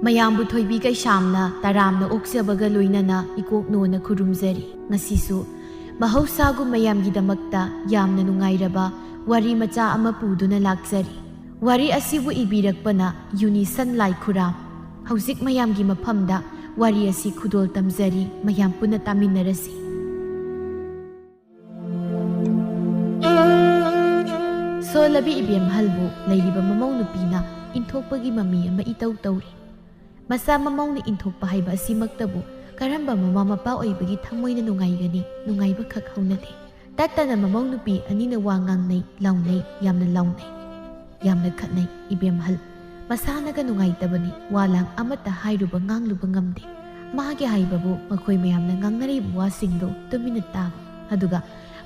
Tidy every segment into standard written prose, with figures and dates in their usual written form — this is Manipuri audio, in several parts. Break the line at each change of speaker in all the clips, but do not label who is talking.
ꯃꯌꯥꯝꯕꯨ ꯊꯣꯏꯕꯤ ꯀꯩꯁꯥꯝꯅ ꯇꯔꯥꯝꯅ ꯑꯣꯛꯆꯕꯒ ꯂꯣꯏꯅꯅ ꯏꯀꯣꯛꯅꯣꯅ ꯈꯨꯔꯨꯝꯖꯔꯤ꯫ ꯉꯁꯤꯁꯨ ꯃꯍꯧꯁꯥꯒꯨꯝ ꯃꯌꯥꯝꯒꯤꯗꯃꯛꯇ ꯌꯥꯝꯅ ꯅꯨꯡꯉꯥꯏꯔꯕ ꯋꯥꯔꯤ ꯃꯆꯥ ꯑꯃ ꯄꯨꯗꯨꯅ ꯂꯥꯛꯆꯔꯤ꯫ ꯋꯥꯔꯤ ꯑꯁꯤꯕꯨ ꯏꯕꯤꯔꯛꯄꯅ ꯌꯨꯅꯤꯁꯟ ꯂꯥꯏꯈꯨꯔꯥꯝ꯫ ꯍꯧꯖꯤꯛ ꯃꯌꯥꯝꯒꯤ ꯃꯐꯝꯗ ꯋꯥꯔꯤ ꯑꯁꯤ ꯈꯨꯗꯣꯜ ꯇꯝꯖꯔꯤ, ꯃꯌꯥꯝ ꯄꯨꯟꯅ ꯇꯥꯃꯤꯟꯅꯔꯁꯤ꯫ ꯁꯣꯜꯂꯕꯤ ꯏꯕꯦꯝꯍꯜꯕꯨ ꯂꯩꯔꯤꯕ ꯃꯃꯧ ꯅꯨꯄꯤꯅ ꯏꯟꯊꯣꯛꯄꯒꯤ ꯃꯃꯤ ꯑꯃ ꯏꯇꯧ ꯇꯧꯔꯤ꯫ ꯃꯆꯥ ꯃꯃꯧꯅ ꯏꯟꯊꯣꯛꯄ ꯍꯥꯏꯕ ꯑꯁꯤꯃꯛꯇꯕꯨ ꯀꯔꯝꯕ ꯃꯃꯥ ꯃꯄꯥ ꯑꯣꯏꯕꯒꯤ ꯊꯃꯣꯏꯅ ꯅꯨꯡꯉꯥꯏꯒꯅꯤ? ꯅꯨꯡꯉꯥꯏꯕ ꯈꯛ ꯍꯧꯅꯗꯦ꯫ ꯇꯠꯇꯅ ꯃꯃꯧ ꯅꯨꯄꯤ ꯑꯅꯤꯅ ꯋꯥ ꯉꯥꯡꯅꯩ, ꯂꯥꯎꯅꯩ, ꯌꯥꯝꯅ ꯂꯥꯎꯅꯩ, ꯌꯥꯝꯅ ꯈꯠꯅꯩ꯫ ꯏꯕꯦꯝꯍꯜ ꯃꯁꯥꯅꯒ ꯅꯨꯡꯉꯥꯏꯇꯕꯅꯤ, ꯋꯥꯂꯥꯡ ꯑꯃꯠꯇ ꯍꯥꯏꯔꯨꯕ ꯉꯥꯡꯂꯨꯕ ꯉꯝꯗꯦ꯫ ꯃꯥꯒꯤ ꯍꯥꯏꯕꯕꯨ ꯃꯈꯣꯏ ꯃꯌꯥꯝꯅ ꯉꯥꯡꯅꯔꯤꯕ ꯋꯥꯁꯤꯡꯗꯣ ꯇꯨꯃꯤꯟꯅ ꯇꯥꯕ, ꯑꯗꯨꯒ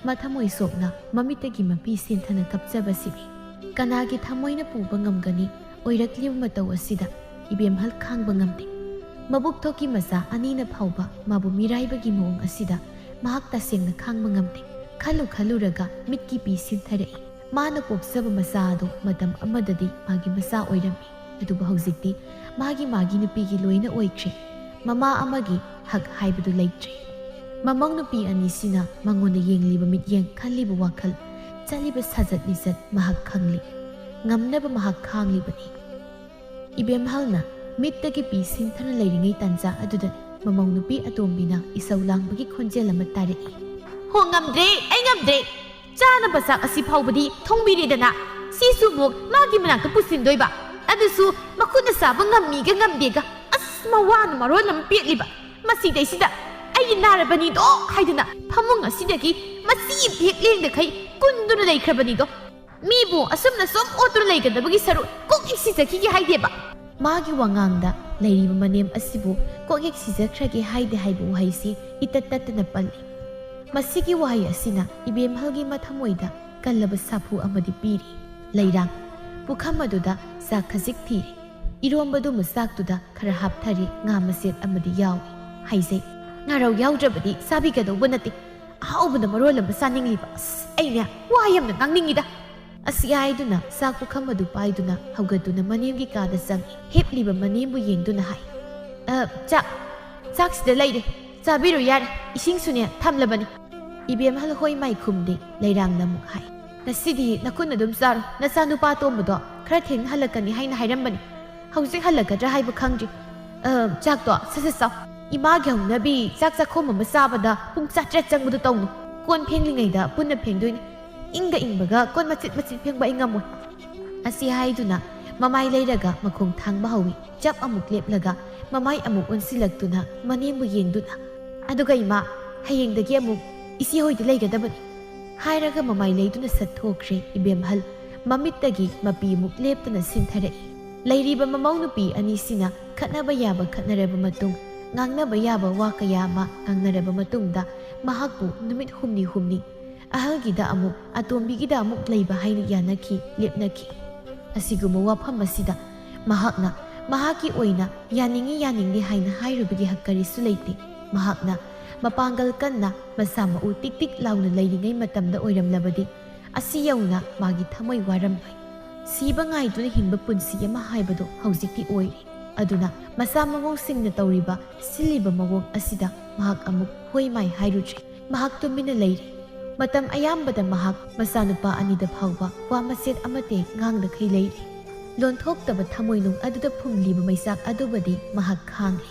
ꯃꯊꯃꯣꯏ ꯁꯣꯛꯅ ꯃꯃꯤꯠꯇꯒꯤ ꯃꯄꯤ ꯁꯦꯟꯊꯅ ꯀꯞꯆꯕꯁꯤꯅꯤ꯫ ꯀꯅꯥꯒꯤ ꯊꯃꯣꯏꯅ ꯄꯨꯕ ꯉꯝꯒꯅꯤ? ꯑꯣꯏꯔꯛꯂꯤꯕ ꯃꯇꯧ ꯑꯁꯤꯗ ꯏꯕꯦꯝꯍꯜ ꯈꯥꯡꯕ ꯉꯝꯗꯦ꯫ ꯃꯕꯨꯛ ꯊꯣꯛꯀꯤ ꯃꯆꯥ ꯑꯅꯤꯅ ꯐꯥꯎꯕ ꯃꯥꯕꯨ ꯃꯤꯔꯥꯏꯕꯒꯤ ꯃꯑꯣꯡ ꯑꯁꯤꯗ ꯃꯍꯥꯛ ꯇꯁꯦꯡꯅ ꯈꯥꯡꯕ ꯉꯝꯗꯦ꯫ ꯈꯜꯂꯨꯔꯒ ꯃꯤꯠꯀꯤ ꯄꯤ ꯁꯤꯟꯊꯔꯛꯏ꯫ ꯃꯥꯅ ꯄꯣꯛꯆꯕ ꯃꯆꯥ ꯑꯗꯣ ꯃꯇꯝ ꯑꯃꯗꯗꯤ ꯃꯥꯒꯤ ꯃꯆꯥ ꯑꯣꯏꯔꯝꯃꯤ, ꯑꯗꯨꯕꯨ ꯍꯧꯖꯤꯛꯇꯤ ꯃꯥꯒꯤ ꯅꯨꯄꯤꯒꯤ ꯂꯣꯏꯅ ꯑꯣꯏꯈ꯭ꯔꯦ꯫ ꯃꯃꯥ ꯑꯃꯒꯤ ꯍꯛ ꯍꯥꯏꯕꯗꯨ ꯂꯩꯇ꯭ꯔꯦ꯫ ꯃꯃꯧ ꯅꯨꯄꯤ ꯑꯅꯤꯁꯤꯅ ꯃꯉꯣꯟꯗ ꯌꯦꯡꯂꯤꯕ ꯃꯤꯠꯌꯦꯡ, ꯈꯜꯂꯤꯕ ꯋꯥꯈꯜ, ꯆꯠꯂꯤꯕ ꯁꯥꯖꯠ ꯂꯤꯆꯠ ꯃꯍꯥꯛ ꯈꯪꯂꯤ꯫ ꯉꯝꯅꯕ ꯃꯍꯥꯛ ꯈꯥꯡꯂꯤꯕꯅꯤ꯫ ꯏꯕꯦꯝꯍꯜꯅ ꯃꯤꯠꯇꯒꯤ ꯄꯤ ꯁꯤꯟꯊꯅ ꯂꯩꯔꯤꯉꯩ ꯇꯥꯟꯖꯥ ꯑꯗꯨꯗ ꯃꯃꯧ ꯅꯨꯄꯤ ꯑꯇꯣꯝꯕꯤꯅ ꯏꯁꯧ ꯂꯥꯡꯕꯒꯤ ꯈꯣꯟꯖꯦꯜ ꯑꯃ ꯇꯥꯔꯛꯏ꯫ "ꯍꯣ, ꯉꯝꯗ꯭ꯔꯦ, ꯑꯩ ꯉꯝꯗ꯭ꯔꯦ! ꯆꯥꯅꯕ ꯆꯥꯛ ꯑꯁꯤ ꯐꯥꯎꯕꯗꯤ ꯊꯣꯡꯕꯤꯔꯦꯗꯅ, ꯁꯤꯁꯨ ꯑꯃꯨꯛ ꯃꯥꯒꯤ ꯃꯅꯥꯛꯇ ꯄꯨꯁꯤꯟꯗꯣꯏꯕ, ꯑꯗꯨꯁꯨ ꯃꯈꯨꯠꯅ ꯆꯥꯕ ꯉꯝꯃꯤꯒ ꯉꯝꯗꯦꯒ, ꯑꯁ ꯃꯋꯥꯅ ꯃꯔꯣꯜ ꯑꯃ ꯄꯦꯠꯂꯤꯕ, ꯃꯁꯤꯗꯩꯁꯤꯗ ꯑꯩꯒꯤ ꯅꯥꯔꯕꯅꯤꯗꯣ ꯍꯥꯏꯗꯅ ꯐꯃꯨꯡ ꯑꯁꯤꯗꯒꯤ ꯃꯆꯤ ꯍꯦꯛ ꯂꯦꯡꯗꯈꯩ ꯀꯨꯟꯗꯨꯅ ꯂꯩꯈ꯭ꯔꯕꯅꯤꯗꯣ꯫ ꯃꯤꯕꯨ ꯑꯁꯨꯝꯅ ꯁꯨꯝ ꯑꯣꯠꯇꯨꯅ ꯂꯩꯒꯗꯕꯒꯤ ꯁꯔꯨꯛ ꯀꯣꯛ ꯍꯦꯛ ꯁꯤꯖꯈꯤꯒꯦ ꯍꯥꯏꯗꯦꯕ." ꯃꯥꯒꯤ ꯋꯥꯉꯥꯡꯗ ꯂꯩꯔꯤꯕ ꯃꯅꯦꯝ ꯑꯁꯤꯕꯨ ꯀꯣꯛ ꯍꯦꯛ ꯁꯤꯖꯈ꯭ꯔꯒꯦ ꯍꯥꯏꯗꯦ ꯍꯥꯏꯕ ꯋꯥꯍꯩꯁꯤ ꯏꯇꯠ ꯇꯠꯇꯅ ꯄꯜꯂꯤ꯫ ꯃꯁꯤꯒꯤ ꯋꯥꯍꯩ ꯑꯁꯤꯅ ꯏꯕꯦꯝꯍꯜꯒꯤ ꯃꯊꯃꯣꯏꯗ ꯀꯜꯂꯕ ꯁꯥꯐꯨ ꯑꯃꯗꯤ ꯄꯤꯔꯤ꯫ ꯂꯩꯔꯥꯡ ꯄꯨꯈꯝ ꯑꯗꯨꯗ ꯆꯥꯛ ꯈꯖꯤꯛ ꯊꯤꯔꯤ꯫ ꯏꯔꯣꯝꯕꯗꯨ ꯃꯆꯥꯛꯇꯨꯗ ꯈꯔ ꯍꯥꯞꯊꯔꯤ, ꯉꯥ ꯃꯆꯦꯠ ꯑꯃꯗꯤ ꯌꯥꯎꯏ꯫ ꯍꯥꯏꯖꯩ, ꯉꯥꯔꯧ ꯌꯥꯎꯗ꯭ꯔꯕꯗꯤ ꯆꯥꯕꯤꯒꯗꯧꯕ ꯅꯠꯇꯦ, ꯑꯍꯥꯎꯕꯅ ꯃꯔꯣꯜ ꯑꯃ ꯆꯥꯅꯤꯡꯂꯤꯕ, ꯑꯁ ꯑꯩꯅꯦ ꯋꯥ ꯌꯥꯝꯅ ꯉꯥꯡꯅꯤꯡꯉꯤꯗ꯫ ꯑꯁꯤ ꯍꯥꯏꯗꯨꯅ ꯆꯥꯛ ꯄꯨꯈꯝ ꯑꯗꯨ ꯄꯥꯏꯗꯨꯅ ꯍꯧꯒꯠꯇꯨꯅ ꯃꯅꯦꯝꯒꯤ ꯀꯥꯗ ꯆꯪꯏ꯫ ꯍꯤꯞꯂꯤꯕ ꯃꯅꯦꯝꯕꯨ ꯌꯦꯡꯗꯨꯅ ꯍꯥꯏ, ꯆꯥꯛꯁꯤꯗ ꯂꯩꯔꯦ, ꯆꯥꯕꯤꯔꯣ ꯌꯥꯔꯦ, ꯏꯁꯤꯡꯁꯨꯅꯦ ꯊꯝꯂꯕꯅꯤ." ꯏꯕꯦꯝꯍꯜ ꯍꯣꯏ ꯃꯥꯏ ꯈꯨꯝꯗꯦ꯫ ꯂꯩꯔꯥꯡꯅ ꯑꯃꯨꯛ ꯍꯥꯏ, "ꯉꯁꯤꯗꯤ ꯅꯈꯨꯠꯅ ꯑꯗꯨꯝ ꯆꯥꯔꯣ, ꯅꯆꯥ ꯅꯨꯄꯥ ꯑꯇꯣꯝꯕꯗꯣ ꯈꯔ ꯊꯦꯡꯅ ꯍꯜꯂꯛꯀꯅꯤ ꯍꯥꯏꯅ ꯍꯥꯏꯔꯝꯕꯅꯤ, ꯍꯧꯖꯤꯛ ꯍꯜꯂꯛꯀꯗ꯭ꯔꯥ ꯍꯥꯏꯕ ꯈꯪꯗ꯭ꯔꯤ꯫ ꯆꯥꯛꯇꯣ ꯁꯠ ꯆꯥꯎ, ꯏꯃꯥꯒꯤ ꯍꯧꯅꯕꯤ ꯆꯥꯛ ꯆꯥꯈꯣꯝ ꯑꯃ ꯆꯥꯕꯗ ꯄꯨꯡ 7 ꯆꯪꯕꯗꯣ ꯇꯧꯅꯨ, ꯀꯣꯟ ꯐꯦꯡꯂꯤꯉꯩꯗ ꯄꯨꯟꯅ ꯐꯦꯡꯗꯣꯏꯅꯤ, ꯏꯪꯒ ꯏꯪꯕꯒ ꯀꯣꯟ ꯃꯆꯤꯠ ꯃꯆꯤꯠ ꯐꯦꯡꯕ ꯑꯩ ꯉꯝꯃꯣꯏ." ꯑꯁꯤ ꯍꯥꯏꯗꯨꯅ ꯃꯃꯥꯏ ꯂꯩꯔꯒ ꯃꯈꯣꯡ ꯊꯥꯡꯕ ꯍꯧꯏ꯫ ꯆꯞ ꯑꯃꯨꯛ ꯂꯦꯞꯂꯒ ꯃꯃꯥꯏ ꯑꯃꯨꯛ ꯑꯣꯟꯁꯤꯜꯂꯛꯇꯨꯅ ꯃꯅꯦꯝꯕꯨ ꯌꯦꯡꯗꯨꯅ, "ꯑꯗꯨꯒ ꯏꯃꯥ, ꯍꯌꯦꯡꯗꯒꯤ ꯑꯃꯨꯛ ꯏꯆꯦ ꯍꯣꯏꯗ ꯂꯩꯒꯗꯕꯅꯤ" ꯍꯥꯏꯔꯒ ꯃꯃꯥꯏ ꯂꯩꯗꯨꯅ ꯁꯠꯊꯣꯛꯈ꯭ꯔꯦ꯫ ꯏꯕꯦꯝꯍꯜ ꯃꯃꯤꯠꯇꯒꯤ ꯃꯄꯤꯃꯨꯛ ꯂꯦꯞꯇꯅ ꯁꯤꯟꯊꯔꯛꯏ꯫ ꯂꯩꯔꯤꯕ ꯃꯃꯧ ꯅꯨꯄꯤ ꯑꯅꯤꯁꯤꯅ ꯈꯠꯅꯕ ꯌꯥꯕ ꯈꯠꯅꯔꯕ ꯃꯇꯨꯡ, ꯉꯥꯡꯅꯕ ꯌꯥꯕ ꯋꯥ ꯀꯌా ꯑꯃ ꯉꯥꯡꯅꯔꯕ ꯃꯇꯨꯡꯗ ꯃꯍꯥꯛꯄꯨ ꯅꯨꯃꯤꯠ ꯍꯨꯝꯅꯤ ꯑꯍꯜꯒꯤꯗ ꯑꯃꯨꯛ ꯑꯇꯣꯝꯕꯤꯒꯤꯗ ꯑꯃꯨꯛ ꯂꯩꯕ ꯍꯥꯏꯅ ꯌꯥꯅꯈꯤ, ꯂꯦꯞꯅꯈꯤ꯫ ꯑꯁꯤꯒꯨꯝꯕ ꯋꯥꯐꯝ ꯑꯁꯤꯗ ꯃꯍꯥꯛꯅ ꯃꯍꯥꯛꯀꯤ ꯑꯣꯏꯅ ꯌꯥꯅꯤꯡꯏ ꯌꯥꯅꯤꯡꯗꯦ ꯍꯥꯏꯅ ꯍꯥꯏꯔꯨꯕꯒꯤ ꯍꯛ ꯀꯔꯤꯁꯨ ꯂꯩꯇꯦ꯫ ꯃꯍꯥꯛꯅ ꯃꯄꯥꯡꯒꯜ ꯀꯟꯅ ꯃꯁꯥ ꯃꯎ ꯇꯤꯛ ꯇꯤꯛ लाउꯅ ꯂꯩꯔꯤꯉꯩ ꯃꯇꯝꯗ ꯑꯣꯏꯔꯝꯂꯕꯗꯤ ꯑꯁꯤ ꯌꯧꯅ ꯃꯥꯒꯤ ꯊꯃꯣꯏ ꯋꯥꯔꯝꯂꯣꯏ꯫ ꯁꯤꯕ ꯉꯥꯏꯗꯨꯅ ꯍꯤꯡꯕ ꯄꯨꯟꯁꯤ ꯑꯃ ꯍꯥꯏꯕꯗꯣ ꯍꯧꯖꯤꯛꯇꯤ ꯑꯣꯏꯔꯦ꯫ ꯑꯗꯨꯅ ꯃꯆꯥ ꯃꯃꯧꯁꯤꯡꯅ ꯇꯧꯔꯤꯕ ꯁꯤꯜꯂꯤꯕ ꯃꯑꯣꯡ ꯑꯁꯤꯗ ꯃꯍꯥꯛ ꯑꯃꯨꯛ ꯍꯣꯏ ꯃꯥꯏ ꯍꯥꯏꯔꯨꯗ꯭ꯔꯦ꯫ ꯃꯍꯥꯛ ꯇꯨꯃꯤꯟꯅ ꯂꯩꯔꯦ꯫ ꯃꯇꯝ ꯑꯌꯥꯝꯕꯗ ꯃꯍꯥꯛ ꯃꯆꯥꯅꯨꯄꯥ ꯑꯅꯤꯗ ꯐꯥꯎꯕ ꯋꯥ ꯃꯆꯦꯠ ꯑꯃꯠꯇ ꯉꯥꯡꯗꯈꯩ ꯂꯩꯔꯦ꯫ ꯂꯣꯟꯊꯣꯛꯇꯕ ꯊꯃꯣꯏꯅꯨꯡ ꯑꯗꯨꯗ ꯐꯨꯝꯂꯤꯕ ꯃꯩꯆꯥꯛ ꯑꯗꯨꯕꯨꯗꯤ ꯃꯍꯥꯛ ꯈꯥꯡꯂꯤ꯫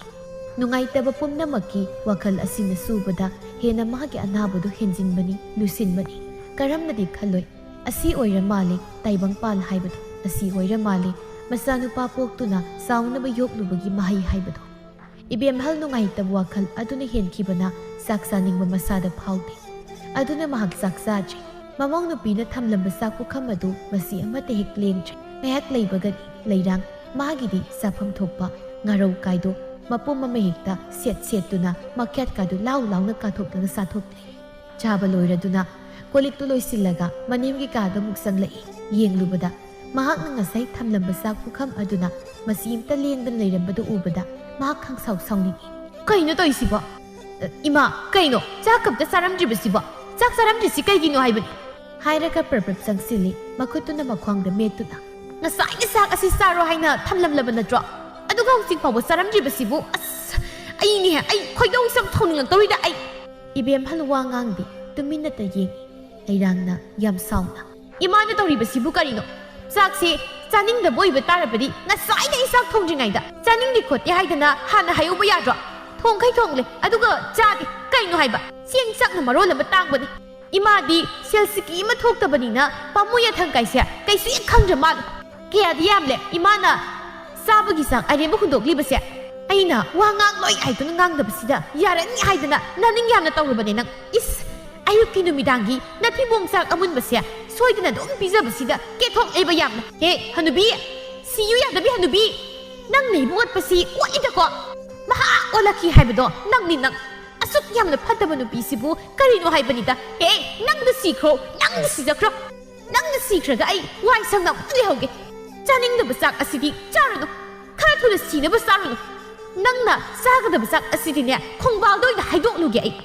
ꯅꯨꯡꯉꯥꯏꯇꯕ ꯄꯨꯝꯅꯃꯛꯀꯤ ꯋꯥꯈꯜ ꯑꯁꯤꯅ ꯁꯨꯕꯗ ꯍꯦꯟꯅ ꯃꯍꯥꯛꯀꯤ ꯑꯅꯥꯕꯗꯨ ꯍꯦꯟꯖꯤꯟꯕꯅꯤ, ꯂꯨꯁꯤꯟꯕꯅꯤ꯫ ꯀꯔꯝꯅꯗꯤ ꯈꯜꯂꯣꯏ, ꯑꯁꯤ ꯑꯣꯏꯔ ꯃꯥꯜꯂꯦ ꯇꯥꯏꯕꯪꯄꯥꯜ ꯍꯥꯏꯕꯗꯣ, ꯑꯁꯤ ꯑꯣꯏꯔ ꯃꯥꯜꯂꯦ ꯃꯆꯥꯅꯨꯄꯥ ꯄꯣꯛꯇꯨꯅ ꯆꯥꯎꯅꯕ ꯌꯣꯛꯂꯨꯕꯒꯤ ꯃꯍꯩ ꯍꯥꯏꯕꯗꯣ꯫ ꯏꯕꯦꯝꯍꯜ ꯅꯨꯡꯉꯥꯏꯇꯕ ꯋꯥꯈꯜ ꯑꯗꯨꯅ ꯍꯦꯟꯈꯤꯕꯅ ꯆꯥꯛ ꯆꯥꯅꯤꯡꯕ ꯃꯁꯥꯗ ꯐꯥꯎꯗꯦ꯫ ꯑꯗꯨꯅ ꯃꯍꯥꯛ ꯆꯥꯛ ꯆꯥꯗ꯭ꯔꯤ꯫ ꯃꯃꯧ ꯅꯨꯄꯤꯅ ꯊꯝꯂꯝꯕ ꯆꯥꯛ ꯄꯨꯈꯝ ꯑꯗꯨ ꯃꯁꯤ ꯑꯃꯠꯇ ꯍꯦꯛ ꯂꯦꯡꯗ꯭ꯔꯦ꯫ ꯉꯥꯏꯍꯥꯛ ꯂꯩꯕꯒꯅꯤ ꯂꯩꯔꯥꯡ ꯃꯥꯒꯤꯗꯤ ꯆꯥꯐꯝ ꯊꯣꯛꯄ ꯉꯥꯔꯧ ꯀꯥꯏꯗꯣ ꯃꯄꯨꯝ ꯑꯃ ꯍꯦꯛꯇ ꯁꯦꯠꯇꯨꯅ ꯃꯈꯦꯠꯀꯥꯗꯨ ꯂꯥꯎꯅ ꯀꯥꯊꯣꯛꯂꯒ ꯆꯥꯊꯣꯛꯂꯦ꯫ ꯆꯥꯕ ꯂꯣꯏꯔꯗꯨꯅ ꯀꯣꯜꯂꯤꯛꯇꯨ ꯂꯣꯏꯁꯤꯜꯂꯒ ꯃꯅꯦꯝꯒꯤ ꯀꯥꯗ ꯑꯃꯨꯛ ꯆꯪꯂꯛꯏ꯫ ꯌꯦꯡꯂꯨꯕꯗ ꯃꯍꯥꯛꯅ ꯉꯁꯥꯏ ꯊꯝꯂꯝꯕ ꯆꯥꯛ ꯄꯨꯈꯝ ꯑꯗꯨꯅ ꯃꯁꯤ ꯑꯝꯇ ꯂꯦꯡꯗꯅ ꯂꯩꯔꯝꯕꯗꯨ ꯎꯕꯗ ꯃꯍꯥꯛ ꯈꯪꯁꯥꯎ ꯁꯥꯎꯅꯤꯡꯏ꯫ "ꯀꯩꯅꯣ ꯇꯧꯏꯁꯤꯕꯣ? ꯏꯃꯥ ꯀꯩꯅꯣ ꯆꯥꯛ ꯀꯝꯇ ꯆꯥꯔꯝꯗ꯭ꯔꯤꯕꯁꯤꯕꯣ ꯆꯥꯛ ꯆꯥꯔꯝꯗ꯭ꯔꯤꯁꯤ ꯀꯩꯒꯤꯅꯣ ꯍꯥꯏꯕꯅꯤ ꯍꯥꯏꯔꯒ ꯄ꯭ꯔꯞ ꯆꯪꯁꯤꯜꯂꯤ ꯃꯈꯨꯠꯇꯨꯅ ꯃꯈ꯭ꯋꯥꯡꯗ ꯃꯦꯠꯇꯨꯅ ꯉꯁꯥꯏꯅ ꯆꯥꯛ ꯑꯁꯤ ꯆꯥꯔꯣ ꯍꯥꯏꯅ ꯊꯝꯂꯝꯂꯕ ꯅꯠꯇ꯭ꯔꯣ ꯑꯗꯨꯒ ꯍꯧꯖꯤꯛ ꯐꯥꯎꯕ ꯆꯥꯔꯝꯗ꯭ꯔꯤꯕꯁꯤꯕꯨ ꯑꯁ ꯑꯩꯅꯦ ꯑꯩ ꯈꯣꯏꯗꯧ ꯁꯨꯝ ꯊꯧꯅꯤꯡꯉꯛꯇꯧꯔꯤꯗ ꯑꯩ ꯏꯕꯦꯝꯍꯜ ꯋꯥ ꯉꯥꯡꯗꯦ ꯇꯨꯃꯤꯟꯅꯇ ꯌꯦꯡꯉꯤ ꯂꯩꯔꯥꯡꯅ ꯌꯥꯝ ꯁꯥꯎꯅ ꯏꯃꯥꯅ ꯇꯧꯔꯤꯕꯁꯤꯕꯨ ꯀꯔꯤꯅꯣ ꯆꯥꯛꯁꯦ ꯆꯥꯅꯤꯡꯗꯕ ꯑꯣꯏꯕ ꯇꯥꯔꯕꯗꯤ ꯉꯁꯥꯏꯅ ꯑꯩ ꯆꯥꯛ ꯊꯣꯡꯗ꯭ꯔꯤꯉꯩꯗ ꯆꯥꯅꯤꯡꯗꯦ ꯈꯣꯠꯇꯦ ꯍꯥꯏꯗꯅ ꯍꯥꯟꯅ ꯍꯥꯏꯍꯧꯕ ꯌꯥꯗ꯭ꯔꯣ ꯊꯣꯡꯈꯩ ꯊꯣꯡꯂꯦ ꯑꯗꯨꯒ ꯆꯥꯗꯦ ꯀꯩꯅꯣ ꯍꯥꯏꯕ ꯆꯦꯡ ꯆꯥꯛꯅ ꯃꯔꯣꯜ ꯑꯃ ꯇꯥꯡꯕꯅꯤ ꯏꯃꯥꯗꯤ ꯁꯦꯜꯁꯤꯀꯤ ꯑꯃ ꯊꯣꯛꯇꯕꯅꯤꯅ ꯄꯥꯝꯃꯨ ꯌꯥꯊꯪ ꯀꯥꯏꯁꯦ ꯀꯩꯁꯨ ꯍꯦꯛ ꯈꯪꯗ꯭ꯔ ꯃꯥꯜꯂꯦ ꯀꯌꯥꯗꯤ ꯌꯥꯝꯂꯦ ꯏꯃꯥꯅ ꯆꯥꯕꯒꯤ ꯆꯥꯡ ꯑꯔꯦꯝꯕ ꯍꯨꯟꯗꯣꯛꯂꯤꯕꯁꯦ ꯑꯩꯅ ꯋꯥ ꯉꯥꯡꯂꯣꯏ ꯍꯥꯏꯗꯨꯅ ꯉꯥꯡꯗꯕꯁꯤꯗ ꯌꯥꯔꯅꯤ ꯍꯥꯏꯗꯅ ꯅꯅꯤꯡ ꯌꯥꯝꯅ ꯇꯧꯔꯕꯅꯦ ꯅꯪ ꯏꯁ ꯑꯌꯨꯛꯀꯤ ꯅꯨꯃꯤꯗꯥꯡꯒꯤ ꯅꯊꯤꯕꯣꯡ ꯆꯥꯛ ꯑꯃꯨꯟꯕꯁꯦ ꯁꯣꯏꯗꯅ ꯑꯗꯨꯝ ꯄꯤꯖꯕꯁꯤꯗ ꯀꯦꯊꯣꯛꯂꯦꯕ ꯌꯥꯝꯅ ꯍꯦ ꯍꯅꯨꯕꯤ ꯁꯤꯌꯨ ꯌꯥꯗꯕꯤ ꯍꯅꯨꯕꯤ ꯅꯪ ꯂꯩꯕ ꯑꯣꯠꯄꯁꯤ ꯑꯣꯠꯂꯤꯗꯀꯣ ꯃꯍꯥ ꯑꯣꯜꯂꯛꯈꯤ ꯍꯥꯏꯕꯗꯣ ꯅꯪꯅꯤ ꯅꯪ ꯑꯁꯨꯛ ꯌꯥꯝꯅ ꯐꯠꯇꯕ ꯅꯨꯄꯤꯁꯤꯕꯨ ꯀꯔꯤꯅꯣ ꯍꯥꯏꯕꯅꯤꯗ ꯍꯦ ꯅꯪꯗ ꯁꯤꯈ꯭ꯔꯣ ꯅꯪꯗ ꯁꯤꯖꯈ꯭ꯔꯣ ꯅꯪꯅ ꯁꯤꯈ꯭ꯔꯒ ꯑꯩ ꯋꯥꯏ ꯁꯪꯅ ꯑꯃꯨꯛ ꯂꯩꯍꯧꯒꯦ ꯆꯥꯅꯤꯡꯗꯕ ꯆꯥꯛ ꯑꯁꯤꯗꯤ ꯆꯥꯔꯨꯅꯨ ꯈꯔ ꯊꯨꯅ ꯁꯤꯅꯕ ꯆꯥꯔꯨꯅꯨ ꯅꯪꯅ ꯆꯥꯒꯗꯕ ꯆꯥꯛ ꯑꯁꯤꯗꯤꯅꯦ ꯈꯣꯡꯕꯥꯜꯗ ꯑꯣꯏꯅ ꯍꯥꯏꯗꯣꯛꯂꯨꯒꯦ ꯑꯩ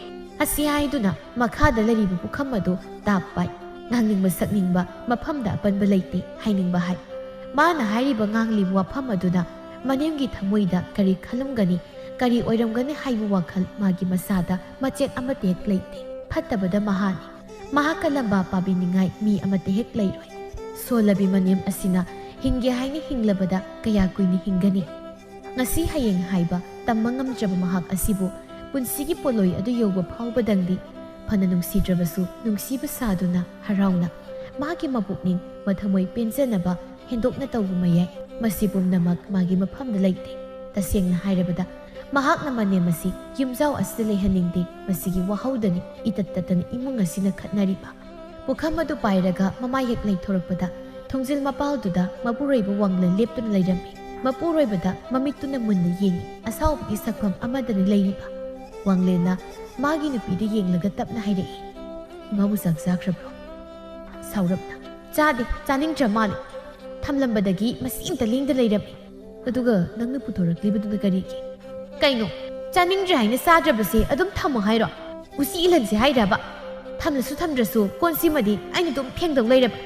ꯑꯁꯤ ꯍꯥꯏꯗꯨꯅ ꯃꯈꯥꯗ ꯂꯩꯔꯤꯕ ꯄꯨꯈꯝ ꯑꯗꯨ ꯇꯥꯞ ꯄꯥꯏ ꯉꯥꯡꯅꯤꯡꯕ ꯁꯛꯅꯤꯡꯕ ꯃꯐꯝꯗ ꯑꯄꯟꯕ ꯂꯩꯇꯦ ꯍꯥꯏꯅꯤꯡꯕ ꯍꯥꯏ ꯃꯥꯅ ꯍꯥꯏꯔꯤꯕ ꯉꯥꯡꯂꯤꯕ ꯋꯥꯐꯝ ꯑꯗꯨꯅ ꯃꯅꯦꯝꯒꯤ ꯊꯃꯣꯏꯗ ꯀꯔꯤ ꯈꯜꯂꯝꯒꯅꯤ ꯀꯔꯤ ꯑꯣꯏꯔꯝꯒꯅꯤ ꯍꯥꯏꯕ ꯋꯥꯈꯜ ꯃꯥꯒꯤ ꯃꯁꯥꯗ ꯃꯆꯦꯠ ꯑꯃꯠꯇ ꯍꯦꯛ ꯂꯩꯇꯦ ꯐꯠꯇꯕꯗ ꯃꯍꯥꯅꯤ ꯃꯍꯥꯛꯀ ꯂꯝꯕꯥ ꯄꯥꯕꯤꯅꯤꯡꯉꯥꯏ ꯃꯤ ꯑꯃꯠꯇ ꯍꯦꯛ ꯂꯩꯔꯣꯏ ꯁꯣꯜꯂꯕꯤ ꯃꯅꯦꯝ ꯑꯁꯤꯅ ꯍꯤꯡꯒꯦ ꯍꯥꯏꯅ ꯍꯤꯡꯂꯕꯗ ꯀꯌꯥ ꯀꯨꯏꯅ ꯍꯤꯡꯒꯅꯤ ꯉꯁꯤ ꯍꯌꯦꯡ ꯍꯥꯏꯕ ꯇꯝꯕ ꯉꯝꯗ꯭ꯔꯕ ꯃꯍꯥꯛ ꯑꯁꯤꯕꯨ ꯄꯨꯟꯁꯤꯒꯤ ꯄꯣꯠꯂꯣꯏ ꯑꯗꯨ ꯌꯧꯕ ꯐꯥꯎꯕꯗꯪꯗꯤ ꯐꯅ ꯅꯨꯡꯁꯤꯗ꯭ꯔꯕꯁꯨ ꯅꯨꯡꯁꯤꯕ ꯁꯥꯗꯨꯅ ꯍꯔꯥꯎꯅ ꯃꯥꯒꯤ ꯃꯄꯨꯛꯅꯤꯡ ꯃꯊꯃꯣꯏ ꯄꯦꯟꯖꯅꯕ ꯍꯦꯟꯗꯣꯛꯅ ꯇꯧꯕ ꯃꯌꯥꯏ ꯃꯁꯤ ꯄꯨꯝꯅꯃꯛ ꯃꯥꯒꯤ ꯃꯐꯝꯗ ꯂꯩꯇꯦ ꯇꯁꯦꯡꯅ ꯍꯥꯏꯔꯕꯗ ꯃꯍꯥꯛꯅ ꯃꯅꯦꯝ ꯑꯁꯤ ꯌꯨꯝꯖꯥꯎ ꯑꯁꯤꯗ ꯂꯩꯍꯟꯅꯤꯡꯗꯦ ꯃꯁꯤꯒꯤ ꯋꯥꯍꯧꯗꯅꯤ ꯏꯇꯠ ꯇꯠꯇꯅ ꯏꯃꯨꯡ ꯑꯁꯤꯅ ꯈꯠꯅꯔꯤꯕ ꯄꯨꯈꯝ ꯑꯗꯨ ꯄꯥꯏꯔꯒ ꯃꯃꯥꯏ ꯍꯦꯛ ꯂꯩꯊꯣꯔꯛꯄꯗ ꯊꯣꯡꯖꯤꯜ ꯃꯄꯥꯜꯗꯨꯗ ꯃꯄꯨꯔꯣꯏꯕ ꯋꯥꯡꯂꯦꯟ ꯂꯦꯞꯇꯨꯅ ꯂꯩꯔꯝꯃꯤ ꯃꯄꯨꯔꯣꯏꯕꯗ ꯃꯃꯤꯠꯇꯨꯅ ꯃꯨꯟꯅ ꯌꯦꯡꯉꯤ ꯑꯁꯥꯎꯕꯒꯤ ꯁꯛꯐꯝ ꯑꯃꯗꯅꯤ ꯂꯩꯔꯤꯕ ꯋꯥꯡꯂꯦꯟꯅ ꯃꯥꯒꯤ ꯅꯨꯄꯤꯗ ꯌꯦꯡꯂꯒ ꯇꯞꯅ ꯍꯥꯏꯔꯛꯏ ꯏꯃꯥꯕꯨ ꯆꯥꯛ ꯆꯥꯈ꯭ꯔꯕ꯭ꯔꯣ ꯁꯥꯎꯔꯞꯅ ꯆꯥꯗꯦ ꯆꯥꯅꯤꯡꯗ꯭ꯔ ꯃꯥꯜꯂꯦ ꯊꯝꯂꯝꯕꯗꯒꯤ ꯃꯁꯤꯝꯇ ꯂꯦꯡꯗ ꯂꯩꯔꯝꯃꯤ ꯑꯗꯨꯒ ꯅꯪꯅ ꯄꯨꯊꯣꯔꯛꯂꯤꯕꯗꯨꯅ ꯀꯔꯤꯒꯤ ꯀꯩꯅꯣ ꯆꯥꯅꯤꯡꯗ꯭ꯔꯦ ꯍꯥꯏꯅ ꯆꯥꯗ꯭ꯔꯕꯁꯦ ꯑꯗꯨꯝ ꯊꯝꯃꯣ ꯍꯥꯏꯔꯣ ꯎꯆꯤ ꯏꯜꯍꯟꯁꯦ ꯍꯥꯏꯔꯕ ꯊꯝꯂꯁꯨ ꯊꯝꯗ꯭ꯔꯁꯨ ꯀꯣꯟꯁꯤꯃꯗꯤ ꯑꯩꯅ ꯑꯗꯨꯝ ꯐꯦꯡꯗꯧ ꯂꯩꯔꯕ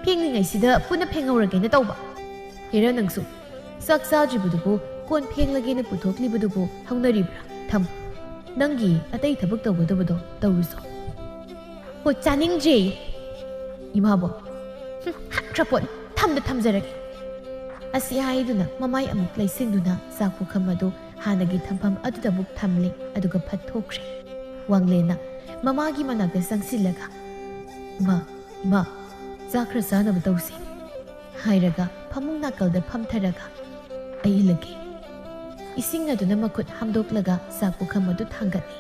ꯐꯦꯡꯂꯤꯉꯩꯁꯤꯗ ꯄꯨꯟꯅ ꯐꯦꯡꯍꯧꯔꯒꯦꯅ ꯇꯧꯕ ꯍꯦꯔ ꯅꯪꯁꯨ ꯆꯥꯛ ꯆꯥꯗ꯭ꯔꯤꯕꯗꯨꯕꯨ ꯀꯣꯟ ꯐꯦꯡꯂꯒꯦꯅ ꯄꯨꯊꯣꯛꯂꯤꯕꯗꯨꯕꯨ ꯍꯧꯅꯔꯤꯕ꯭ꯔꯥ ꯊꯝ ꯅꯪꯒꯤ ꯑꯇꯩ ꯊꯕꯛ ꯇꯧꯒꯗꯕꯗꯣ ꯇꯧꯔꯨꯁꯣ ꯍꯣ ꯆꯥꯅꯤꯡꯗ꯭ꯔꯦ ꯏꯃꯥꯕꯣ ꯍꯠꯈ꯭ꯔꯄꯣꯠꯅꯤ ꯊꯝꯖꯔꯒꯦ ꯑꯁꯤ ꯍꯥꯏꯗꯨꯅ ꯃꯃꯥꯏ ꯑꯃꯨꯛ ꯂꯩꯁꯤꯟꯗꯨꯅ ꯆꯥꯛ ꯄꯨꯈꯝ ꯑꯗꯨ ꯍꯥꯟꯅꯒꯤ ꯊꯝꯐꯝ ꯑꯗꯨꯗ ꯑꯃꯨꯛ ꯊꯝꯂꯦ ꯑꯗꯨꯒ ꯐꯠ ꯊꯣꯛꯈ꯭ꯔꯦ ꯋꯥꯡꯂꯦꯟꯅ ꯃꯃꯥꯒꯤ ꯃꯅꯥꯛꯇ ꯆꯪꯁꯤꯜꯂꯒ ꯏꯃꯥ ꯆꯥꯛ ꯈꯔ ꯆꯥꯅꯕ ꯇꯧꯁꯤ ꯍꯥꯏꯔꯒ ꯐꯃꯨꯡ ꯅꯥꯀꯜꯗ ꯐꯝꯊꯔꯒ ꯑꯩ ꯏꯜꯂꯒꯦ ꯏꯁꯤꯡ ꯑꯗꯨꯅ ꯃꯈꯨꯠ ꯍꯥꯝꯗꯣꯛꯂꯒ ꯆꯥꯛ ꯄꯨꯈꯝ ꯑꯗꯨ ꯊꯥꯡꯒꯠꯂꯤ